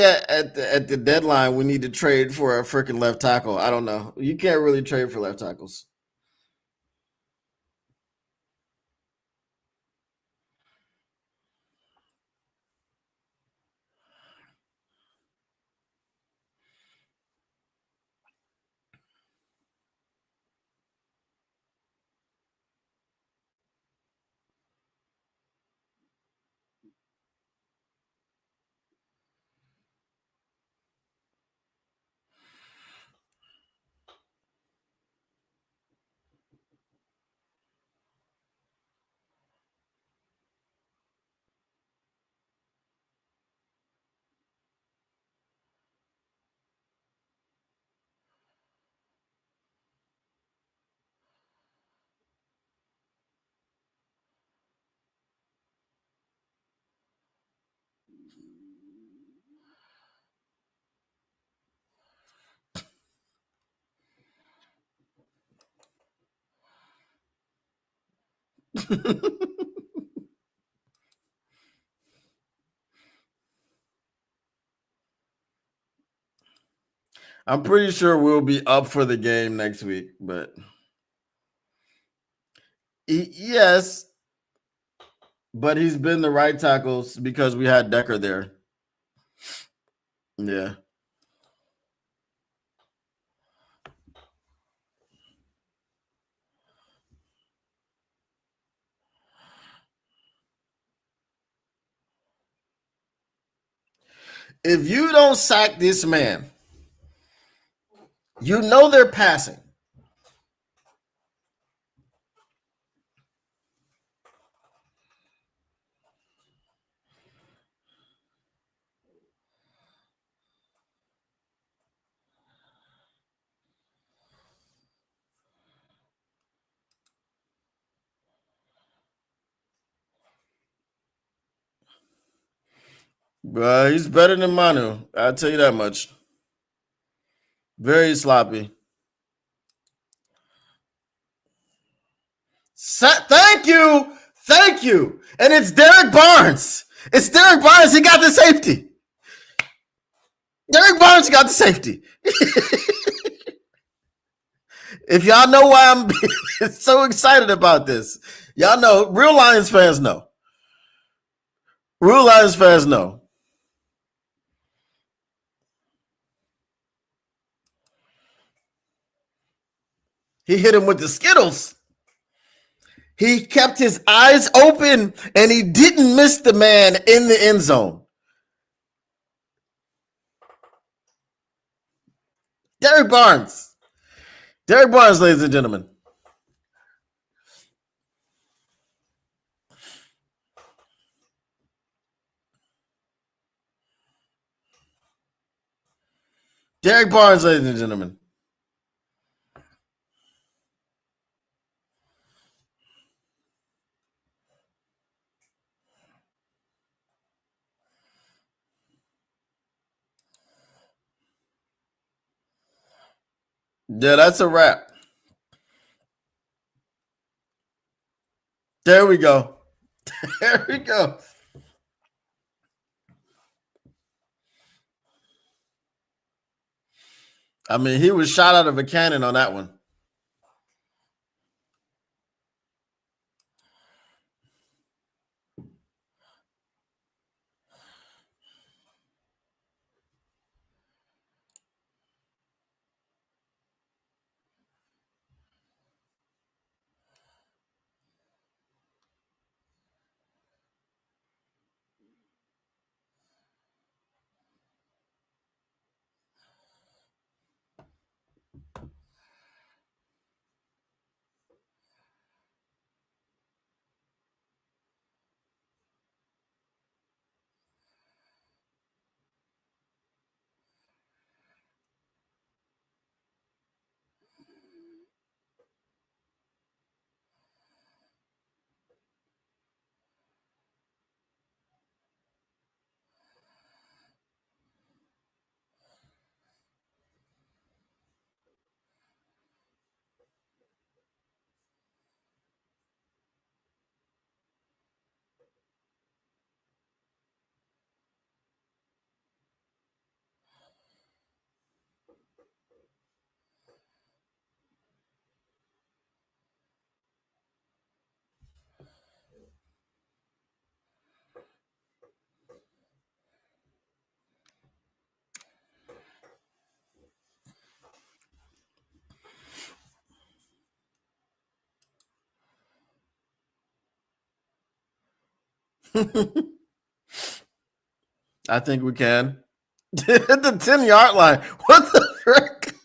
at the deadline we need to trade for a freaking left tackle. I don't know. You can't really trade for left tackles. I'm pretty sure we'll be up for the game next week, but yes, but he's been the right tackles because we had Decker there. Yeah. If you don't sack this man, you know they're passing. He's better than Manu. I'll tell you that much. Very sloppy. Thank you. Thank you. And it's Derek Barnes. It's Derek Barnes. He got the safety. Derek Barnes got the safety. If y'all know why I'm so excited about this, y'all know, real Lions fans know. Real Lions fans know. He hit him with the Skittles. He kept his eyes open and he didn't miss the man in the end zone. Derek Barnes. Derek Barnes, ladies and gentlemen. Derek Barnes, ladies and gentlemen. Yeah, that's a wrap. There we go. There we go. I mean, he was shot out of a cannon on that one. I think we can. The 10-yard line. What the frick?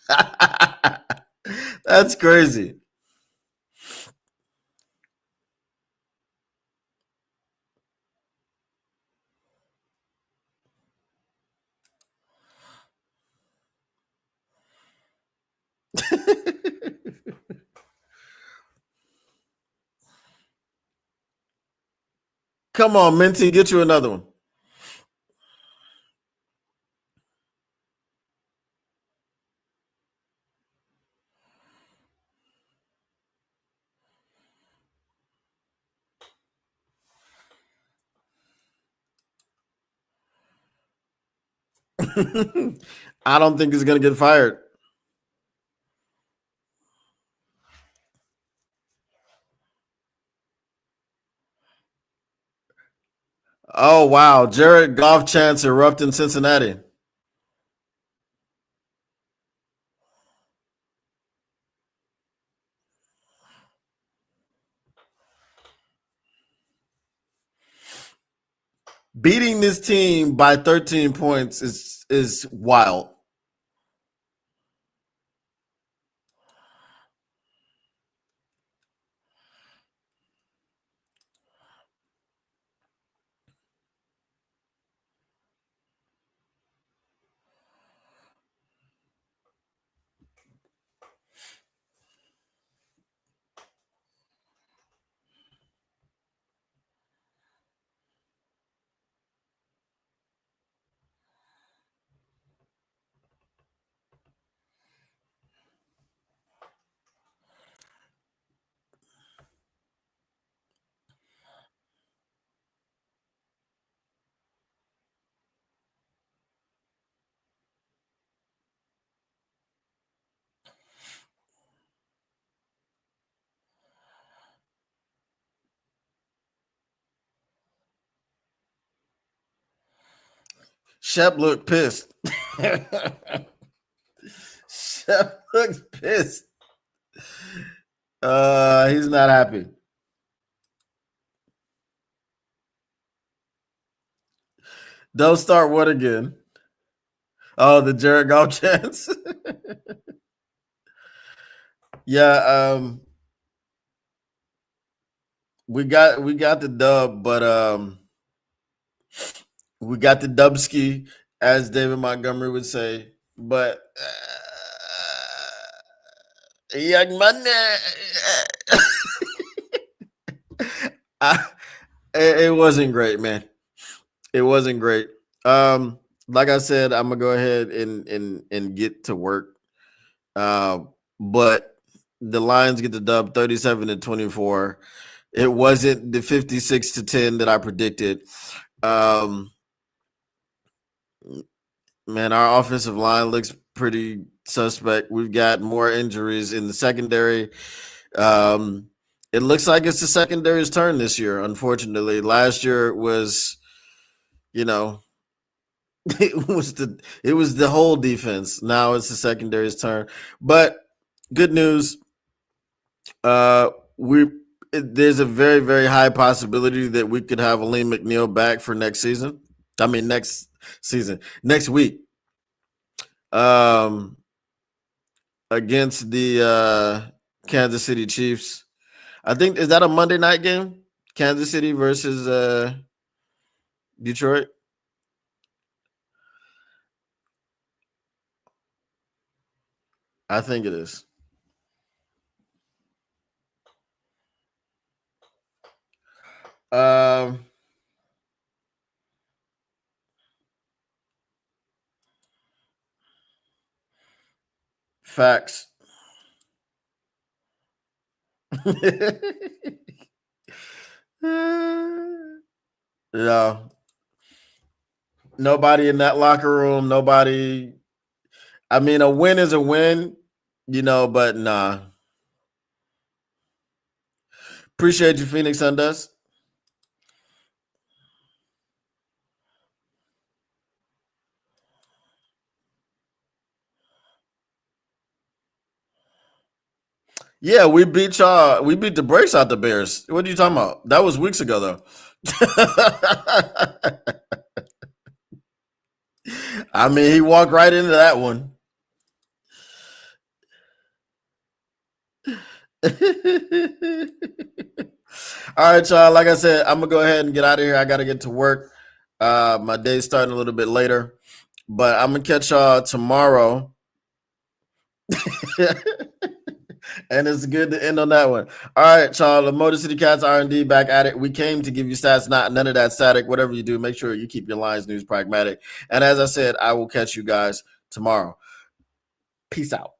That's crazy. Come on, Minty, get you another one. I don't think he's going to get fired. Oh, wow. Jared Goff chants erupt in Cincinnati. Beating this team by 13 points is wild. Shep looked pissed. Shep looks pissed. He's not happy. Don't start what again? Oh, the Jared Goff chance. Yeah, we got the dub, but we got the dubski, as David Montgomery would say. But young man, it wasn't great, man. It wasn't great. Like I said, I'm gonna go ahead and get to work. But the Lions get the dub 37-24. It wasn't the 56-10 that I predicted. Man, our offensive line looks pretty suspect. We've got more injuries in the secondary. It looks like it's the secondary's turn this year, unfortunately. Last year it was, you know, it was the whole defense. Now it's the secondary's turn. But good news. There's a very, very high possibility that we could have Aleem McNeil back for next season. I mean, next week. Against the Kansas City Chiefs. I think, is that a Monday night game? Kansas City versus Detroit? I think it is. Facts. Yeah. Nobody in that locker room. Nobody. I mean, a win is a win, but nah. Appreciate you, Phoenix Sundust. Yeah, we beat y'all. We beat the brakes out the Bears. What are you talking about? That was weeks ago, though. I mean, he walked right into that one. All right, y'all. Like I said, I'm gonna go ahead and get out of here. I gotta get to work. My day's starting a little bit later, but I'm gonna catch y'all tomorrow. And it's good to end on that one. All right, y'all. The Motor City Cats R&D back at it. We came to give you stats, none of that static. Whatever you do, make sure you keep your Lions news pragmatic. And as I said, I will catch you guys tomorrow. Peace out.